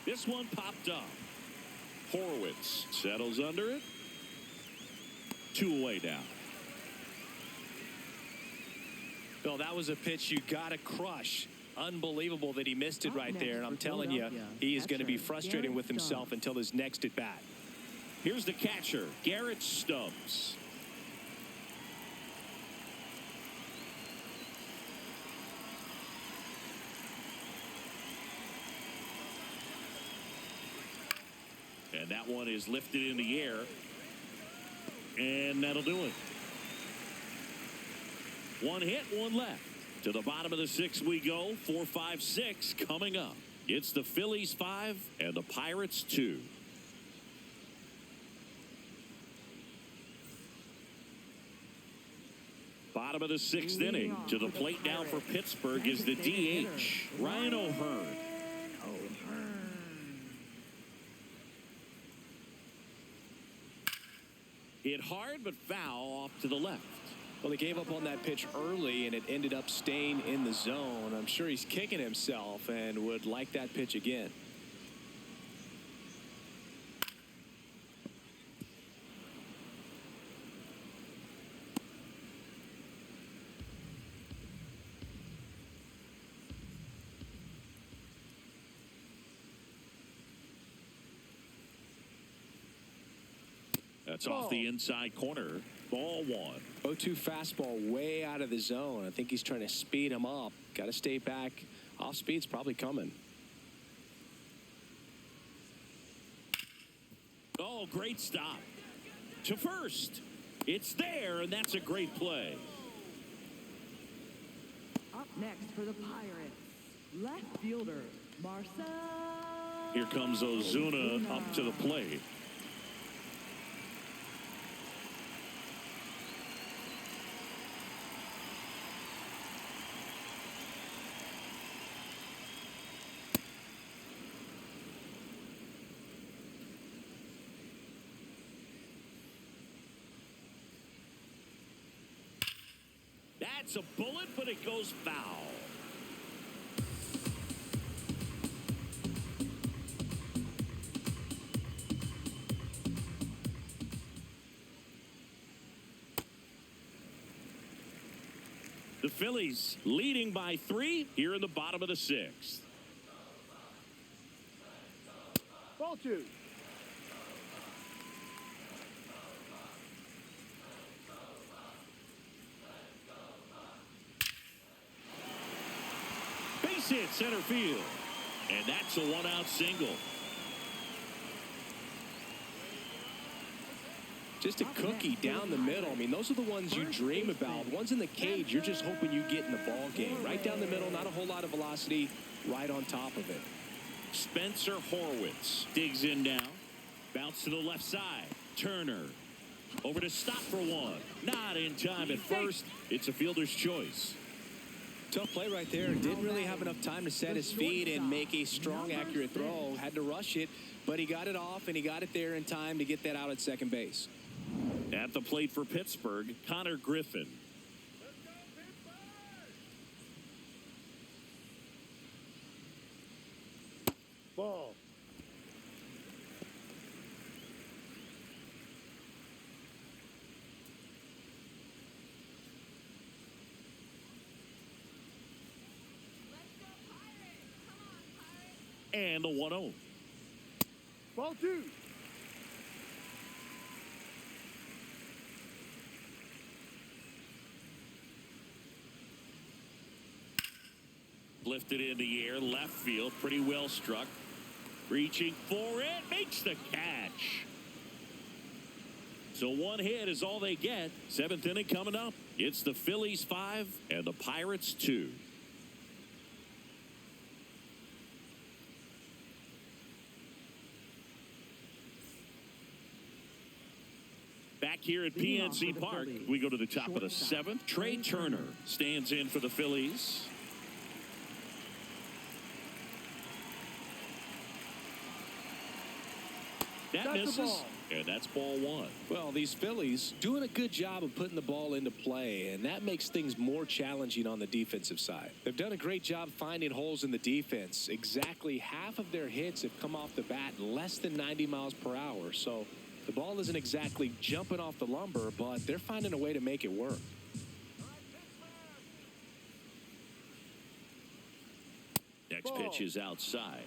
A: This one popped up. Horowitz settles under it. 2 away now.
E: Bill, that was a pitch you got to crush. Unbelievable that he missed it right there. And I'm telling you, he is going to be frustrating with himself until his next at bat.
A: Here's the catcher, Garrett Stubbs. And that one is lifted in the air. And that'll do it. One hit, one left. To the bottom of the 6th we go. 4, 5, 6 coming up. It's the Phillies 5 and the Pirates 2. Bottom of the 6th inning. To the plate now for Pittsburgh is the DH, Ryan O'Hearn. Hit hard but foul off to the left.
E: Well, he gave up on that pitch early, and it ended up staying in the zone. I'm sure he's kicking himself and would like that pitch again.
A: That's off the inside corner. Ball 1.
E: 0-2 fastball way out of the zone. I think he's trying to speed him up. Got to stay back. Off speed's probably coming.
A: Oh, great stop. To first. It's there, and that's a great play.
C: Up next for the Pirates, left fielder, Marcel.
A: Here comes Ozuna up to the plate. That's a bullet, but it goes foul. The Phillies leading by 3 here in the bottom of the 6th.
D: Ball 2.
A: Base hit center field. And that's a 1-out single.
B: Just a cookie down the middle. I mean, those are the ones you dream about. Ones in the cage, you're just hoping you get in the ball game. Right down the middle, not a whole lot of velocity, right on top of it.
A: Spencer Horwitz digs in now. Bounce to the left side. Turner over to stop for one. Not in time at first. It's a fielder's choice.
B: Tough play right there. Didn't really have enough time to set his feet and make a strong, accurate throw. Had to rush it, but he got it off, and he got it there in time to get that out at second base.
A: At the plate for Pittsburgh, Connor Griffin.
D: Ball.
A: And the 1-0.
D: Ball 2.
A: Lifted in the air, left field, pretty well struck. Reaching for it, makes the catch. So one hit is all they get. 7th inning coming up. It's the Phillies 5 and the Pirates 2. Back here at PNC Park, we go to the top of the 7th. Trey Turner stands in for the Phillies. That misses, and that's ball 1.
B: Well, these Phillies doing a good job of putting the ball into play, and that makes things more challenging on the defensive side. They've done a great job finding holes in the defense. Exactly half of their hits have come off the bat less than 90 miles per hour. So the ball isn't exactly jumping off the lumber, but they're finding a way to make it work.
A: Next pitch is outside.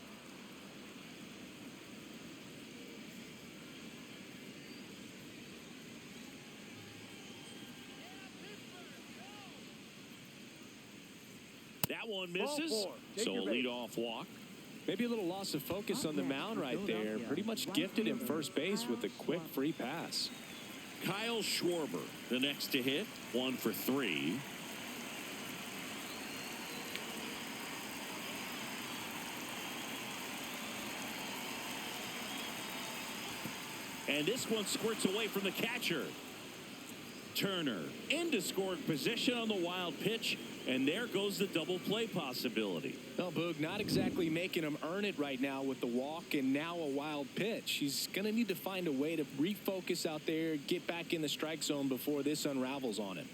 A: That one misses, so a leadoff walk.
B: Maybe a little loss of focus on the mound right there. Pretty much gifted him first base with a quick free pass.
A: Kyle Schwarber, the next to hit, 1 for 3. And this one squirts away from the catcher. Turner into scoring position on the wild pitch, and there goes the double play possibility.
B: Well, Boog, not exactly making him earn it right now with the walk and now a wild pitch. He's going to need to find a way to refocus out there, get back in the strike zone before this unravels on him.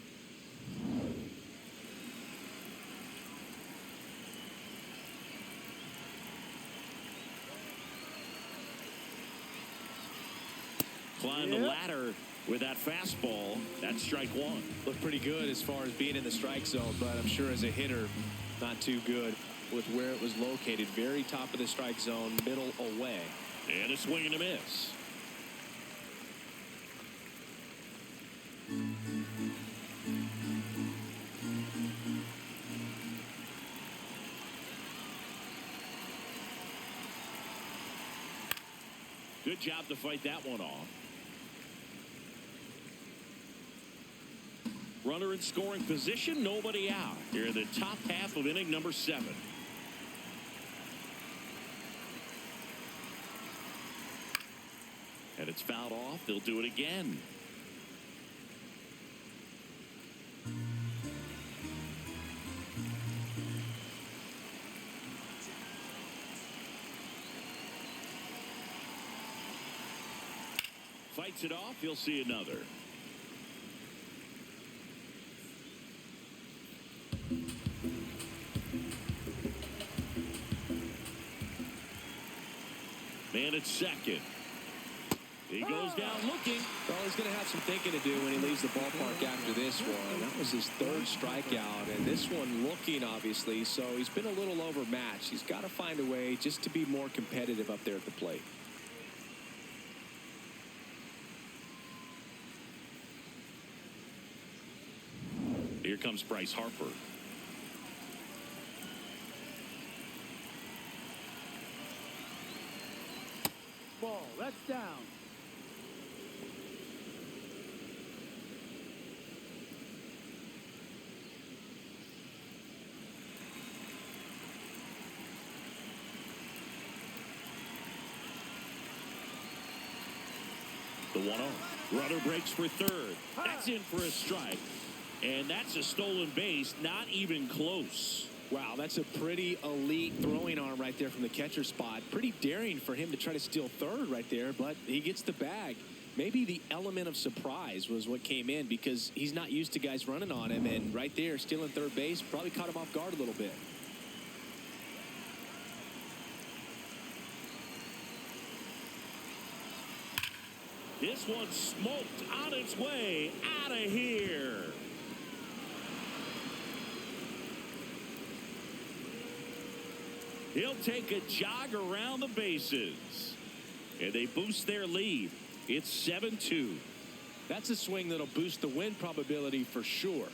A: Climb the ladder with that fastball. That's strike 1.
B: Looked pretty good as far as being in the strike zone, but I'm sure as a hitter, not too good with where it was located. Very top of the strike zone, middle away.
A: And a swing and a miss. Good job to fight that one off. Runner in scoring position, nobody out. Here in the top half of inning number 7. And it's fouled off. They'll do it again. Fights it off. You'll see another. Man at second. He goes down looking.
E: Well, he's going to have some thinking to do when he leaves the ballpark after this one. That was his 3rd strikeout, and this one looking, obviously, so he's been a little overmatched. He's got to find a way just to be more competitive up there at the plate.
A: Here comes Bryce Harper.
D: Ball. That's down.
A: The 1-0. Runner breaks for third. That's in for a strike. And that's a stolen base. Not even close.
E: Wow, that's a pretty elite throwing arm right there from the catcher spot. Pretty daring for him to try to steal third right there, but he gets the bag. Maybe the element of surprise was what came in because he's not used to guys running on him, and right there, stealing third base probably caught him off guard a little bit.
A: This one's smoked on its way out of here. He'll take a jog around the bases. And they boost their lead. It's 7-2.
E: That's a swing that'll boost the win probability for sure.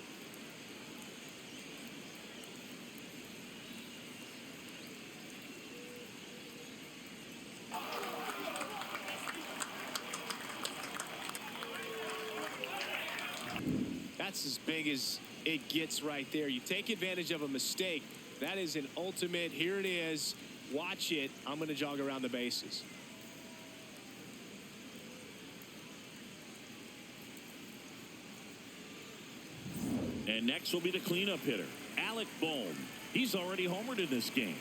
E: That's as big as it gets right there. You take advantage of a mistake. That is an ultimate. Here it is. Watch it. I'm going to jog around the bases.
A: And next will be the cleanup hitter, Alec Bohm. He's already homered in this game.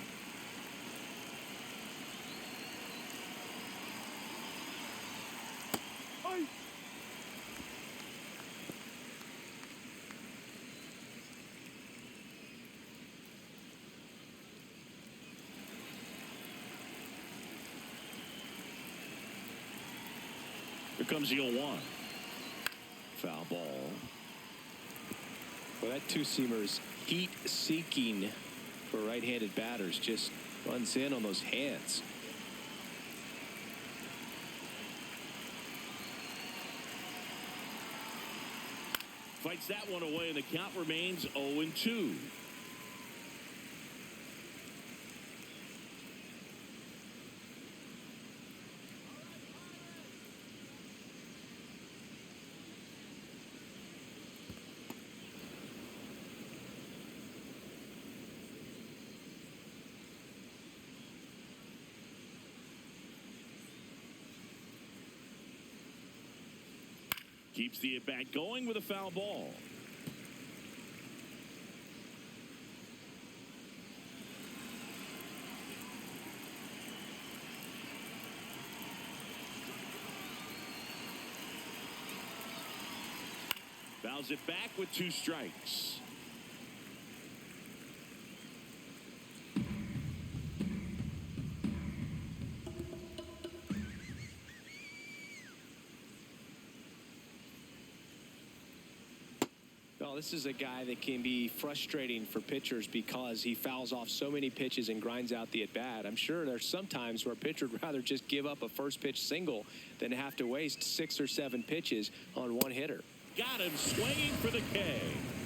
A: Here comes the 0-1. Foul ball.
E: Well, that two-seamer's heat-seeking for right-handed batters. Just runs in on those hands.
A: Fights that one away, and the count remains 0-2. Keeps the at-bat going with a foul ball. Fouls it back with 2 strikes.
E: This is a guy that can be frustrating for pitchers because he fouls off so many pitches and grinds out the at-bat. I'm sure there's some times where a pitcher would rather just give up a first pitch single than have to waste 6 or 7 pitches on one hitter.
A: Got him swinging for the K.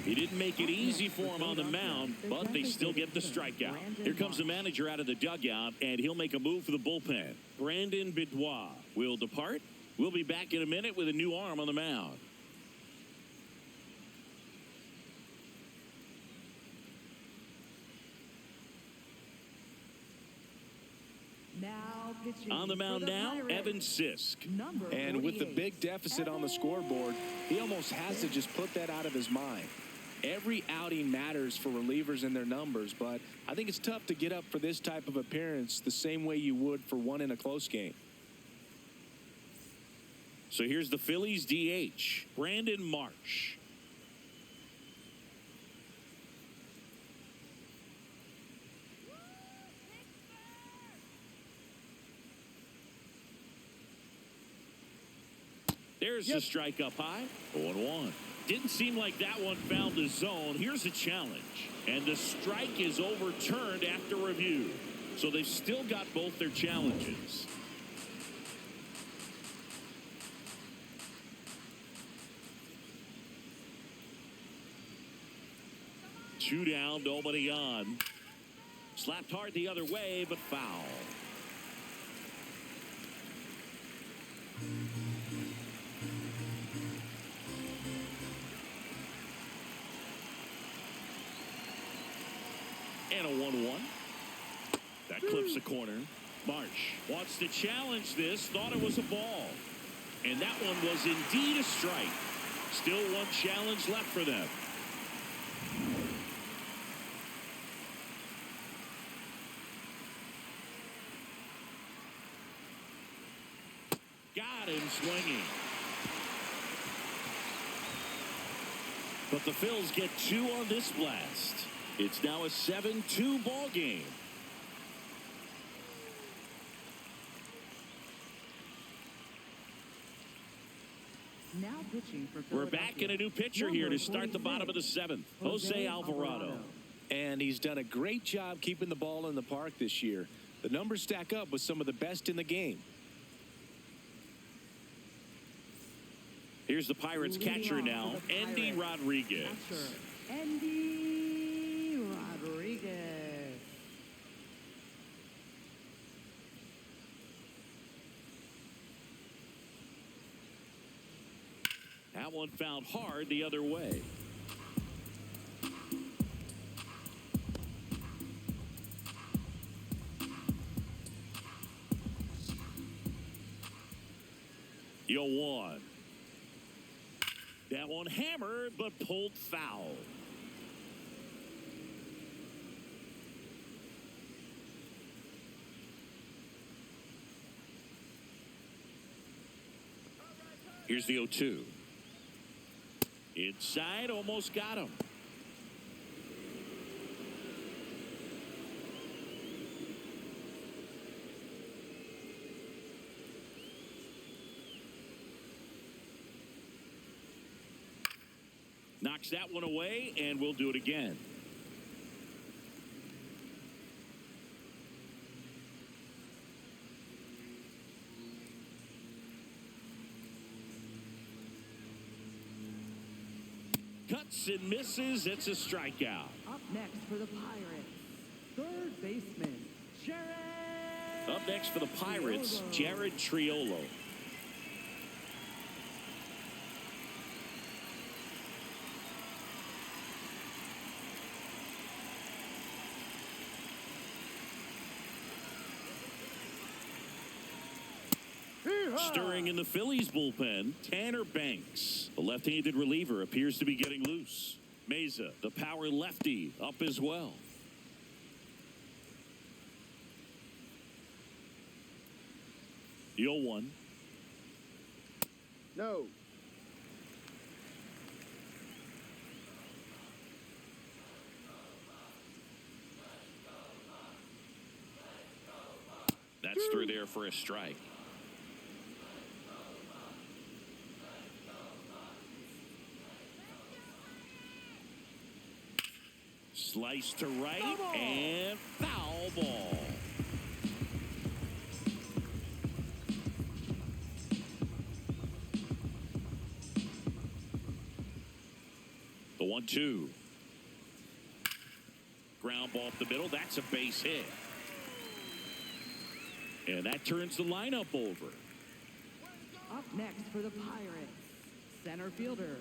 A: He didn't make it easy for him on the mound, but they still get the strikeout. Here comes the manager out of the dugout, and he'll make a move for the bullpen. Brandon Bidwell. will depart. We'll be back in a minute with a new arm on the mound.
C: Now pitching
A: On the mound now,
C: Pirates,
A: Evan Sisk.
C: number
B: And with the
C: 48,
B: big deficit on the scoreboard, he almost has to just put that out of his mind. Every outing matters for relievers and their numbers, but I think it's tough to get up for this type of appearance the same way you would for one in a close game.
A: So here's the Phillies DH, Brandon Marsh. There's the strike up high. 0-1. Didn't seem like that one found the zone. Here's a challenge. And the strike is overturned after review. So they've still got both their challenges. Two down, nobody on. Slapped hard the other way, but foul. And a 1-1. That clips the corner. Marsh wants to challenge this. Thought it was a ball. And that one was indeed a strike. Still one challenge left for them. Got him swinging. But the Phils get two on this blast. It's now a 7-2 ball game.
C: Now pitching for
A: We're back in a new pitcher here to start the bottom of the seventh. Jose Alvarado.
B: And he's done a great job keeping the ball in the park this year. The numbers stack up with some of the best in the game.
A: Here's the Pirates catcher now, Andy Rodriguez.
C: Andy Rodriguez.
A: That one found hard the other way. Yo one. That one hammered but pulled foul. Here's the 0-2. Inside, almost got him. Knocks that one away, and we'll do it again. Cuts and misses. It's a strikeout.
C: Up next for the Pirates, third baseman, Jared.
A: Up next for the Pirates, Jared Triolo. Stirring in the Phillies bullpen, Tanner Banks. The left-handed reliever appears to be getting loose. Meza, the power lefty, up as well. The 0-1.
D: No.
A: That's through there for a strike. Slice to right and foul ball. The 1-2. Ground ball up the middle. That's a base hit. And that turns the lineup over.
C: Up next for the Pirates, center fielder.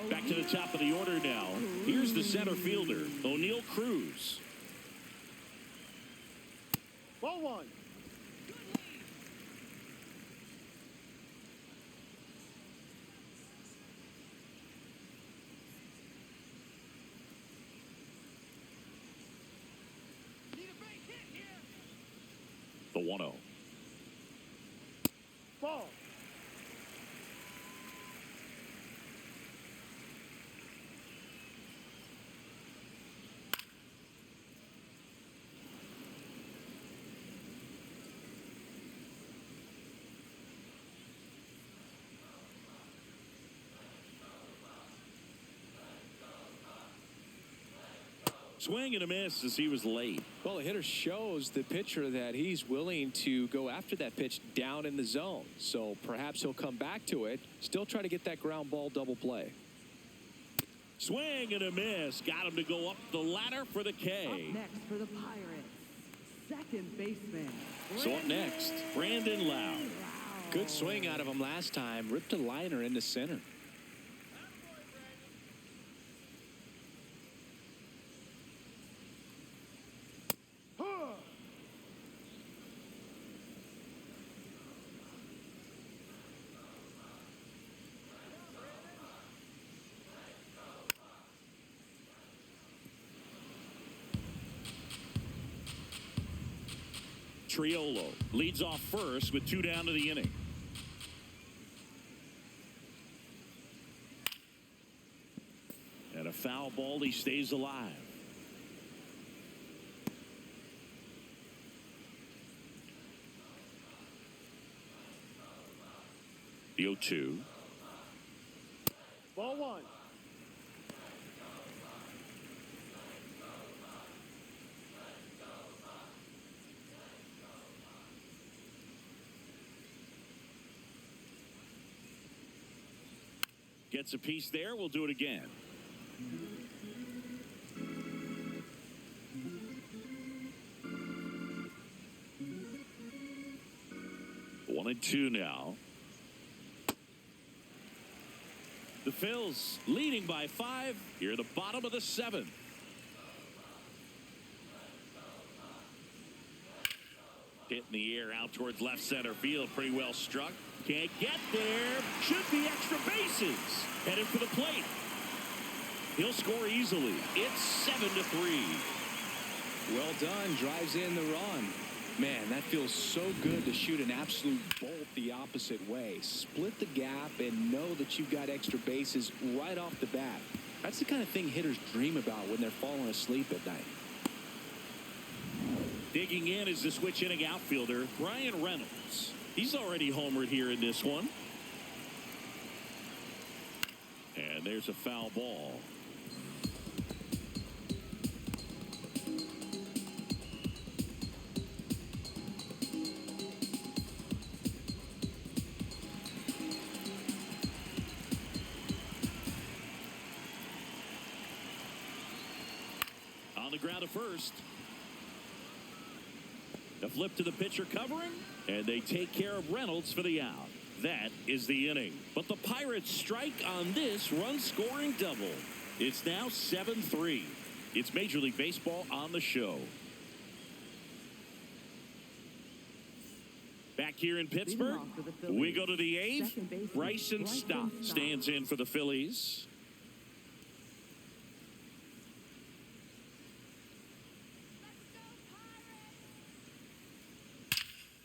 A: Back to the top of the order now. Here's the center fielder, O'Neal Cruz.
D: Ball one.
A: The 1-0.
D: Ball.
A: Swing and a miss as he was late.
E: Well, the hitter shows the pitcher that he's willing to go after that pitch down in the zone. So perhaps he'll come back to it, still try to get that ground ball double play.
A: Swing and a miss. Got him to go up the ladder for the K.
C: Up next for the Pirates, second baseman.
A: So up next, Brandon Lowe.
E: Good swing out of him last time. Ripped a liner into center.
A: Triolo leads off first with 2 down to the inning. And a foul ball, he stays alive. The 0-2.
D: Ball one.
A: Gets a piece there. We'll do it again. One and two now. The Phils leading by 5 here at the bottom of the 7th. Hit in the air out towards left center field. Pretty well struck. Can't get there. Should be extra bases. Headed for the plate. He'll score easily. It's 7-3.
E: Well done. Drives in the run. Man, that feels so good to shoot an absolute bolt the opposite way. Split the gap and know that you've got extra bases right off the bat. That's the kind of thing hitters dream about when they're falling asleep at night.
A: Digging in is the switch inning outfielder, Brian Reynolds. He's already homered here in this one. And there's a foul ball. On the ground to first. A flip to the pitcher covering, and they take care of Reynolds for the out. That is the inning. But the Pirates strike on this run-scoring double. It's now 7-3. It's Major League Baseball on the show. Back here in Pittsburgh, we go to the 8th. Bryson Stott stands in for the Phillies.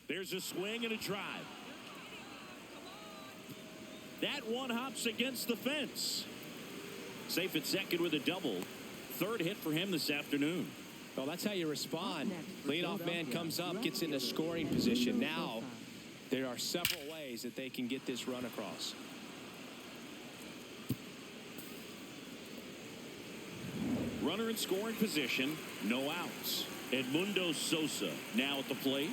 A: There's a swing and a drive. That one hops against the fence. Safe at second with a double. Third hit for him this afternoon.
E: Well, that's how you respond. Leadoff man comes up, gets into scoring position. Now, there are several ways that they can get this run across.
A: Runner in scoring position, no outs. Edmundo Sosa now at the plate.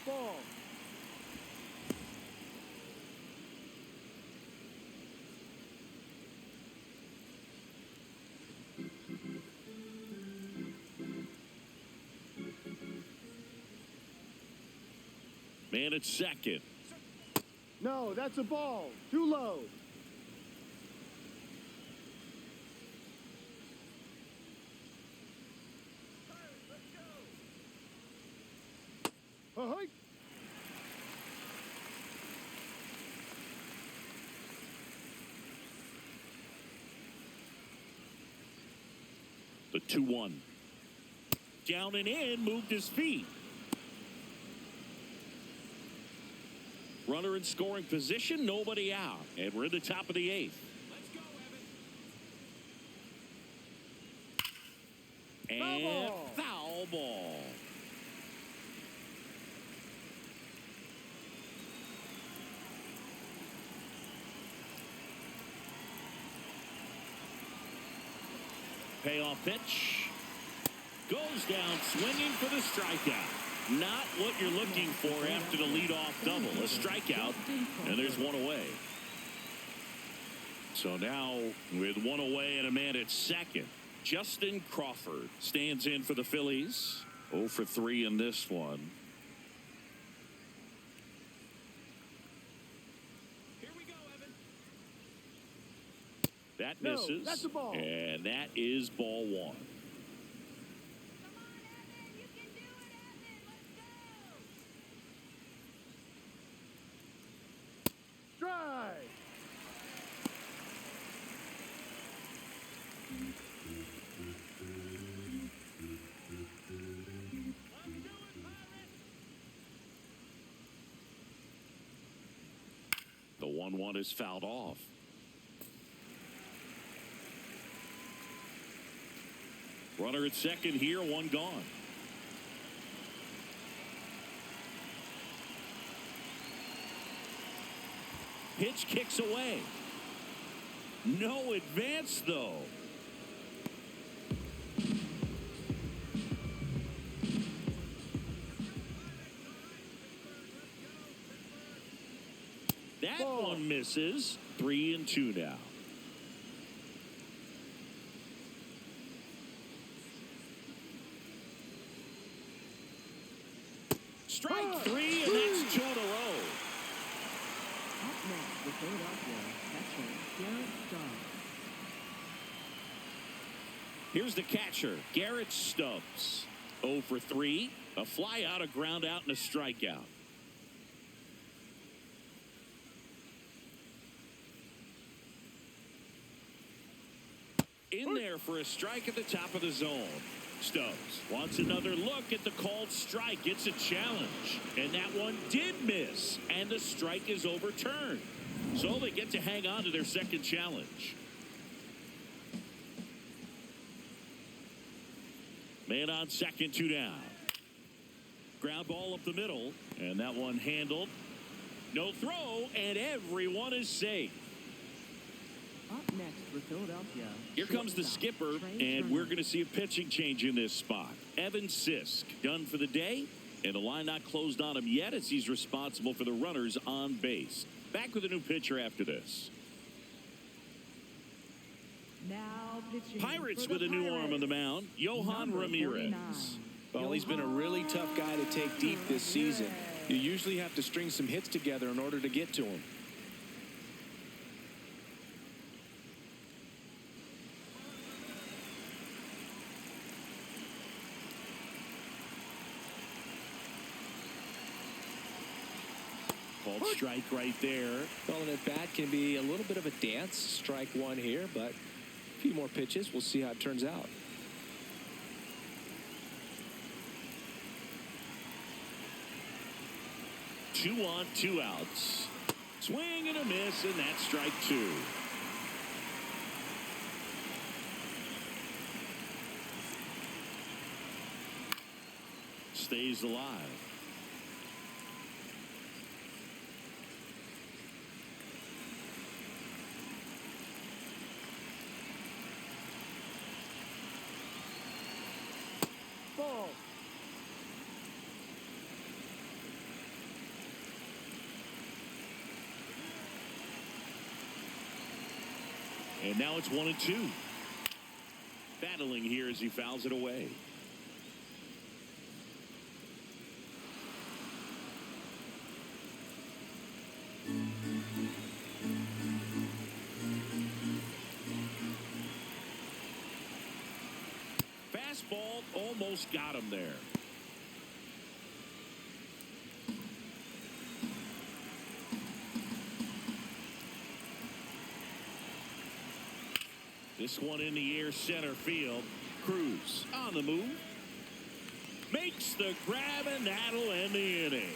D: Ball.
A: Man at second.
D: No, that's a ball. Too low. Ahoy.
A: The 2-1. Down and in, moved his feet. Runner in scoring position, nobody out. And we're in the top of the 8th.
E: Let's go, Evan.
A: And
D: Foul ball.
A: foul ball. Payoff pitch. Goes down swinging for the strikeout. Not what you're looking for after the leadoff double. A strikeout, and there's one away. So now with one away and a man at second, Justin Crawford stands in for the Phillies. 0 for 3 in this one.
E: Here we go, Evan.
A: That
D: No,
A: misses.
D: that's a ball.
A: And that is ball 1.
D: Strike.
A: The 1-1 is fouled off. Runner at second here, one gone. Pitch kicks away. No advance, though. That
D: Ball.
A: one misses. 3-2 now. Strike 3, and that's 2 in a row.
C: Up next, the Philadelphia catcher, Garrett Stubbs.
A: Here's the catcher, Garrett Stubbs. 0 for 3. A fly out, a ground out, and a strikeout. In there for a strike at the top of the zone. Stubbs wants another look at the called strike. It's a challenge. And that one did miss. And the strike is overturned. So they get to hang on to their second challenge. Man on second, 2 down. Ground ball up the middle. And that one handled. No throw. And everyone is safe.
C: Up next for Philadelphia.
A: Here comes the
C: shortstop,
A: skipper,
C: Trey
A: and
C: Turner.
A: we're going to see a pitching change in this spot. Evan Sisk done for the day, and the line not closed on him yet as he's responsible for the runners on base. Back with a new pitcher after this.
C: Now pitching
A: Pirates
C: for the
A: with a new arm on the
C: Pirates.
A: mound, Johan
C: Number
A: Ramirez.
C: 49.
B: Well, he's been a really tough guy to take deep this season. You usually have to string some hits together in order to get to him.
A: Called strike right there.
B: Well, and at bat can be a little bit of a dance. Strike 1 here, but a few more pitches. We'll see how it turns out.
A: Two on, 2 outs. Swing and a miss, and that's strike 2. Stays alive.
D: Ball.
A: And now it's 1-2. Battling here as he fouls it away. fastball almost got him there. This one in the air, center field. Cruz on the move. Makes the grab, and that'll end the inning.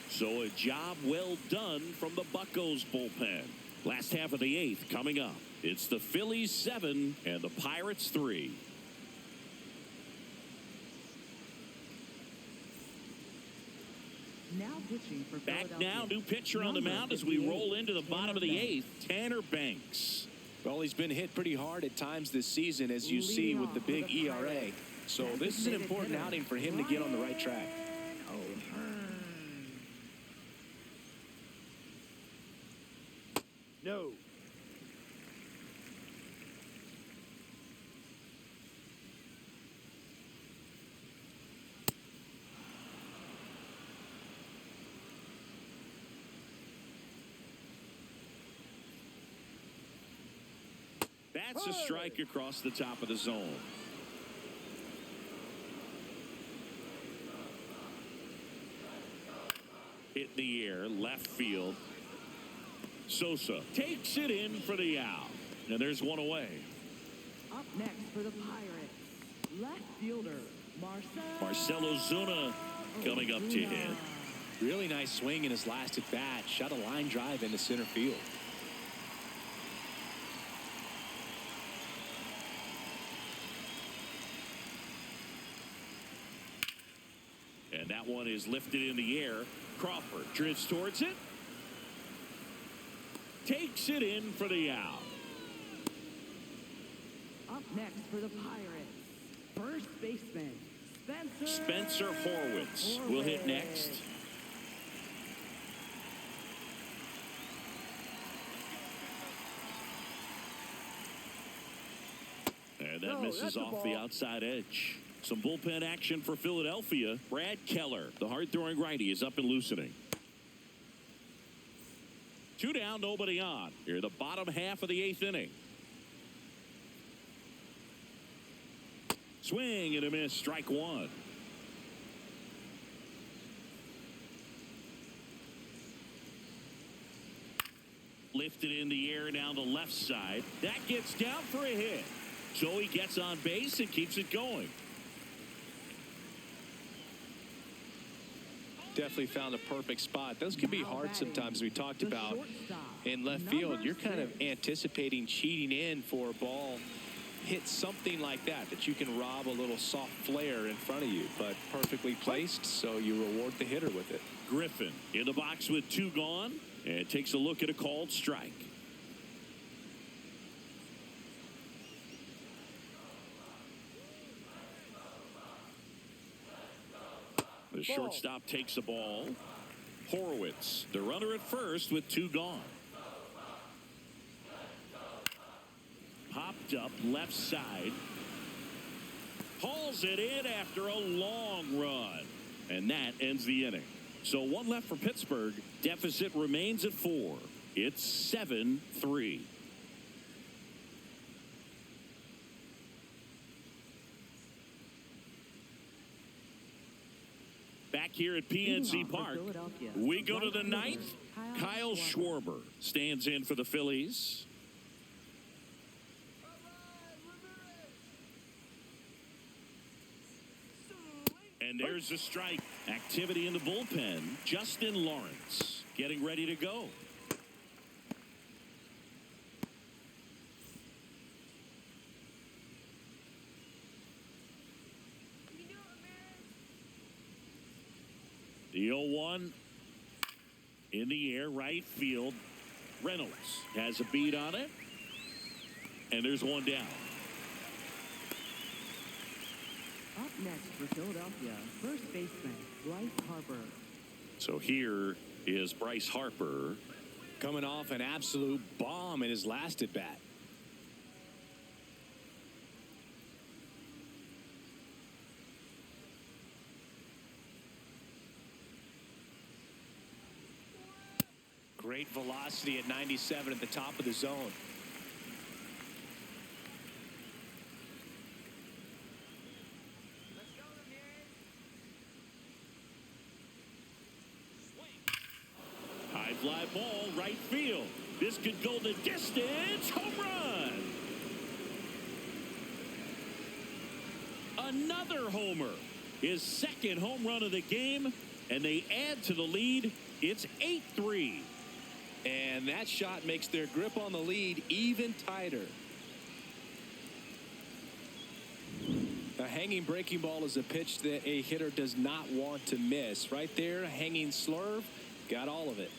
A: So a job well done from the Buccos bullpen. Last half of the 8th coming up. It's the Phillies 7 and the Pirates 3.
C: Now pitching for
A: Back
C: Philadelphia.
A: now, new pitcher on the mound as we roll into the bottom of the 8th. Tanner Banks.
B: Well, he's been hit pretty hard at times this season, as you see with the big ERA. So this is an important outing for him to get on the right track.
D: No.
A: That's a strike across the top of the zone. Hit the air, left field. Sosa takes it in for the out. And there's one away.
C: Up next for the Pirates, left fielder
A: Marcell Ozuna coming up to hit.
B: Really nice swing in his last at bat. Shot a line drive into center field.
A: And that one is lifted in the air. Crawford drifts towards it. Takes it in for the out.
C: Up next for the Pirates, first baseman
A: Spencer Horwitz will hit next. And that misses off the outside edge. Some bullpen action for Philadelphia. Brad Keller, the hard-throwing righty, is up and loosening. 2 down, nobody on. Here in the bottom half of the 8th inning. Swing and a miss, strike one. Lifted in the air down the left side. That gets down for a hit. So he gets on base and keeps it going.
B: Definitely found a perfect spot. Those can be hard sometimes. We talked about in left field. You're kind of anticipating cheating in for a ball. Hit something like that you can rob a little soft flare in front of you, but perfectly placed, so you reward the hitter with it.
A: Griffin in the box with 2 gone and takes a look at a called strike. The shortstop takes the ball. Horwitz, the runner at first with 2 gone. Popped up left side. Hauls it in after a long run. And that ends the inning. So 1 left for Pittsburgh. Deficit remains at 4. It's 7-3. Back here at PNC Park, we go to the 9th. Kyle Schwarber stands in for the Phillies. And there's a strike. Activity in the bullpen. Justin Lawrence getting ready to go. The 0-1 in the air, right field. Reynolds has a beat on it. And there's one down.
C: Up next for Philadelphia, first baseman Bryce Harper.
A: So here is Bryce Harper.
B: Coming off an absolute bomb in his last at bat. Great velocity at 97 at the top of the zone.
A: This could go the distance. Home run. Another homer. His second home run of the game, and they add to the lead. It's 8-3.
B: And that shot makes their grip on the lead even tighter. A hanging breaking ball is a pitch that a hitter does not want to miss. Right there, hanging slurve, got all of it.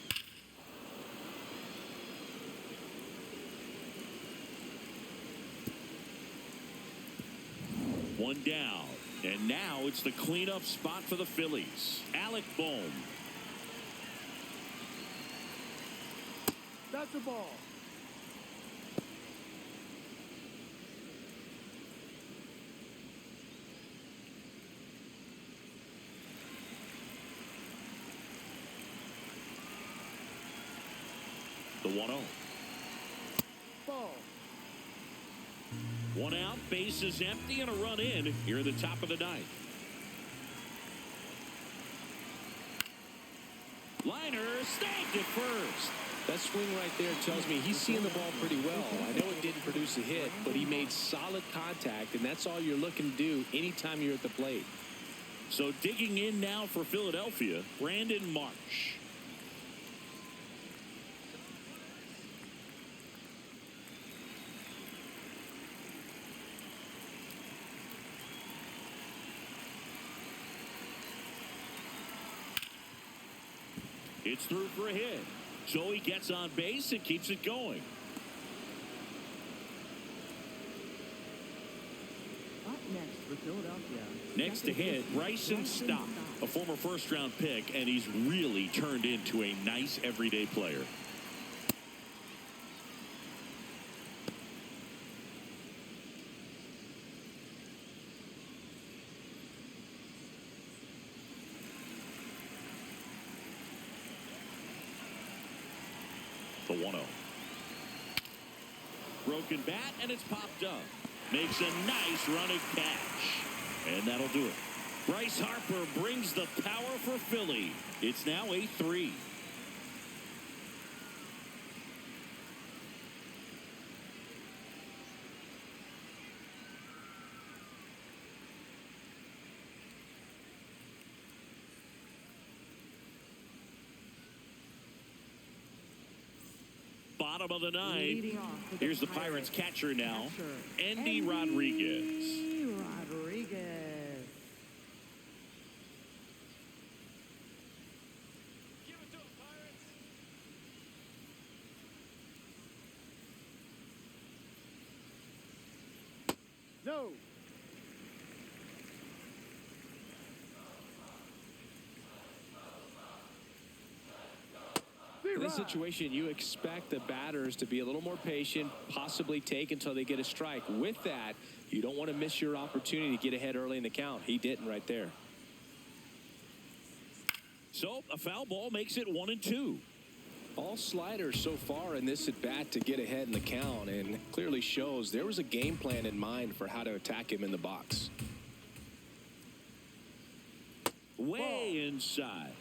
A: One down. And now it's the cleanup spot for the Phillies. Alec Bohm.
D: That's a ball.
A: The 1-0.
D: Ball.
A: One out, base is empty, and a run in here at the top of the ninth. Liner snagged at first.
B: That swing right there tells me he's seeing the ball pretty well. I know it didn't produce a hit, but he made solid contact, and that's all you're looking to do anytime you're at the plate.
A: So digging in now for Philadelphia, Brandon Marsh. It's through for a hit. So he gets on base and keeps it going.
C: Up next for Philadelphia.
A: Next to hit, Bryson Stott, a former first-round pick, and he's really turned into a nice everyday player. The 1-0. Broken bat, and it's popped up. Makes a nice running catch. And that'll do it. Bryce Harper brings the power for Philly. It's now 8-3. Bottom of the ninth. Here's the Pirates catcher now, Andy Rodriguez.
C: Rodriguez.
D: No.
B: In this situation, you expect the batters to be a little more patient, possibly take until they get a strike. With that, you don't want to miss your opportunity to get ahead early in the count. He didn't right there.
A: So a foul ball makes it 1-2.
B: All sliders so far in this at bat to get ahead in the count, and clearly shows there was a game plan in mind for how to attack him in the box.
A: Way inside.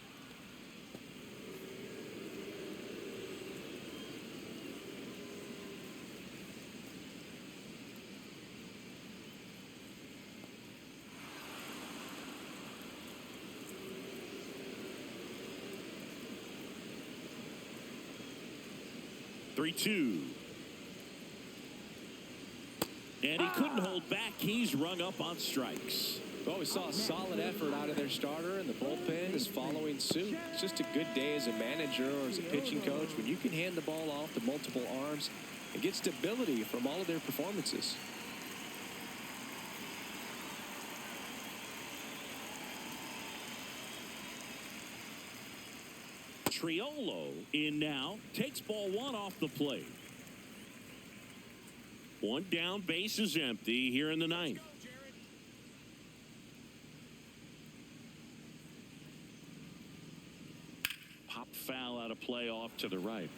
A: Three-two. And he couldn't hold back. He's rung up on strikes.
B: Well, we saw a solid effort out of their starter, and the bullpen is following suit. It's just a good day as a manager or as a pitching coach when you can hand the ball off to multiple arms and get stability from all of their performances.
A: Triolo in now, takes ball one off the plate. One down, base is empty here in the ninth. Pop foul out of play off to the right.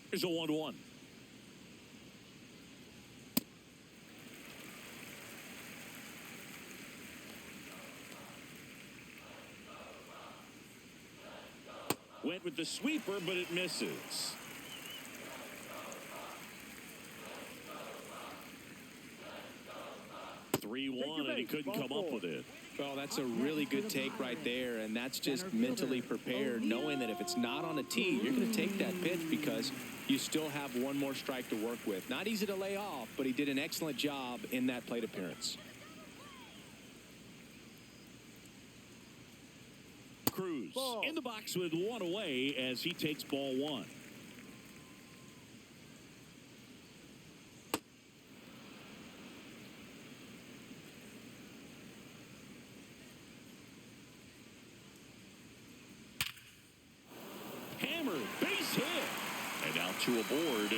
A: Here's a 1-1. Went with the sweeper, but it misses. Three one, and he couldn't come up with it.
B: Well, that's a really good take right there, and that's just mentally prepared, knowing that if it's not on a tee, you're going to take that pitch because you still have one more strike to work with. Not easy to lay off, but he did an excellent job in that plate appearance.
A: Cruz in the box with one away as he takes ball one. Hammer, base hit. And out to a board.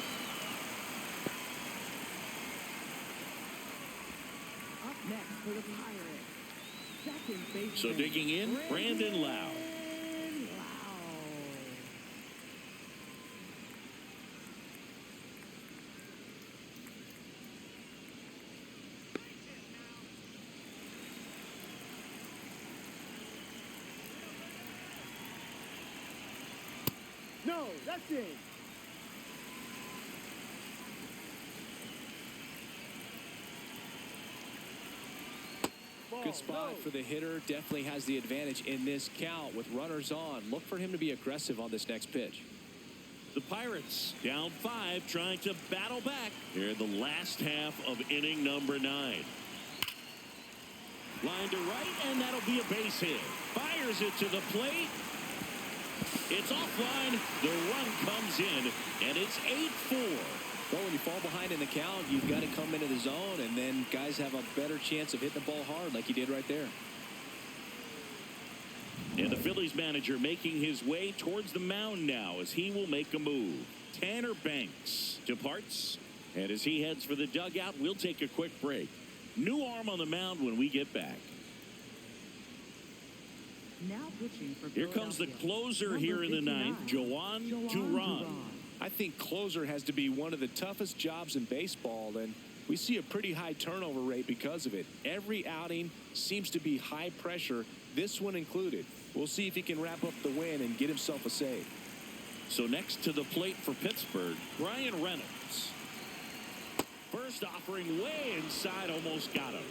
C: Up next for the Pirates, second baseman.
A: So digging in, Brandon Lau.
D: No, that's it.
B: Good spot for the hitter. Definitely has the advantage in this count with runners on. Look for him to be aggressive on this next pitch.
A: The Pirates down 5, trying to battle back here in the last half of inning number 9. Line to right, and that'll be a base hit. Fires it to the plate. It's offline. The run comes in, and it's 8-4.
B: Well, when you fall behind in the count, you've got to come into the zone, and then guys have a better chance of hitting the ball hard like he did right there.
A: And the Phillies manager making his way towards the mound now as he will make a move. Tanner Banks departs, and as he heads for the dugout, we'll take a quick break. New arm on the mound when we get back.
C: Now pitching for
A: Here comes the closer here in the ninth, Joan Duran.
B: I think closer has to be one of the toughest jobs in baseball, and we see a pretty high turnover rate because of it. Every outing seems to be high pressure, this one included. We'll see if he can wrap up the win and get himself a save.
A: So next to the plate for Pittsburgh, Brian Reynolds. First offering way inside, almost got him.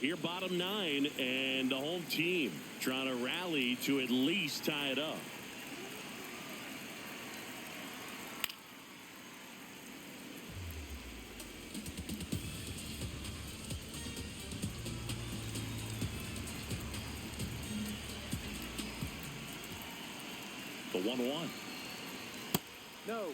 A: Here bottom 9, and the home team trying to rally to at least tie it up. The 1-1.
D: No.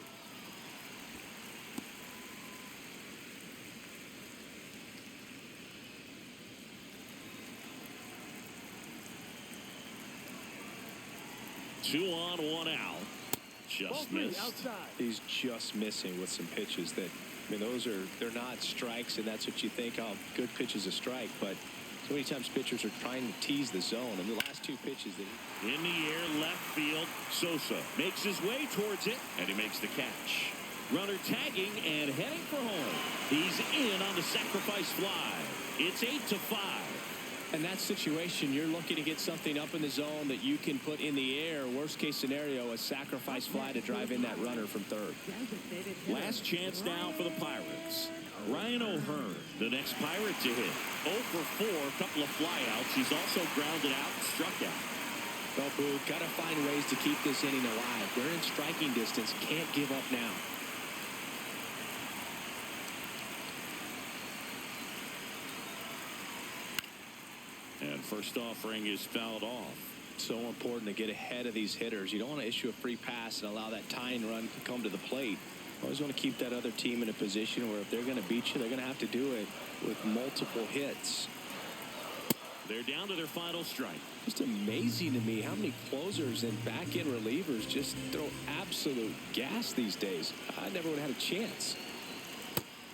A: Two on, one out. Just missed.
D: Outside.
B: He's just missing with some pitches that, I mean, they're not strikes, and that's what you think, oh, good pitch is a strike, but so many times pitchers are trying to tease the zone, and the last two pitches that
A: in the air, left field, Sosa makes his way towards it, and he makes the catch. Runner tagging and heading for home. He's in on the sacrifice fly. It's 8-5.
B: in that situation, you're looking to get something up in the zone that you can put in the air. Worst case scenario, a sacrifice fly to drive in that runner from third.
A: Last chance now for the Pirates. Ryan O'Hearn, the next Pirate to hit. 0 for 4, a couple of flyouts. He's also grounded out and struck out.
B: Well, Boo, got to find ways to keep this inning alive. They're in striking distance. Can't give up now.
A: And first offering is fouled off.
B: So important to get ahead of these hitters. You don't want to issue a free pass and allow that tying run to come to the plate. Always want to keep that other team in a position where if they're going to beat you, they're going to have to do it with multiple hits.
A: They're down to their final strike.
B: Just amazing to me how many closers and back-end relievers just throw absolute gas these days. I never would have had a chance.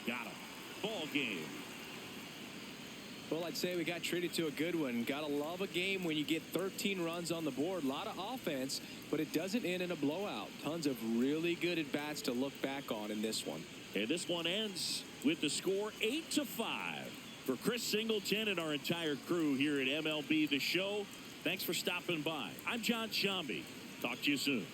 A: Got him. Ball game.
B: Well, I'd say we got treated to a good one. Gotta love a game when you get 13 runs on the board. A lot of offense, but it doesn't end in a blowout. Tons of really good at-bats to look back on in this one.
A: And this one ends with the score 8-5. For Chris Singleton and our entire crew here at MLB The Show, thanks for stopping by. I'm John Shambi. Talk to you soon.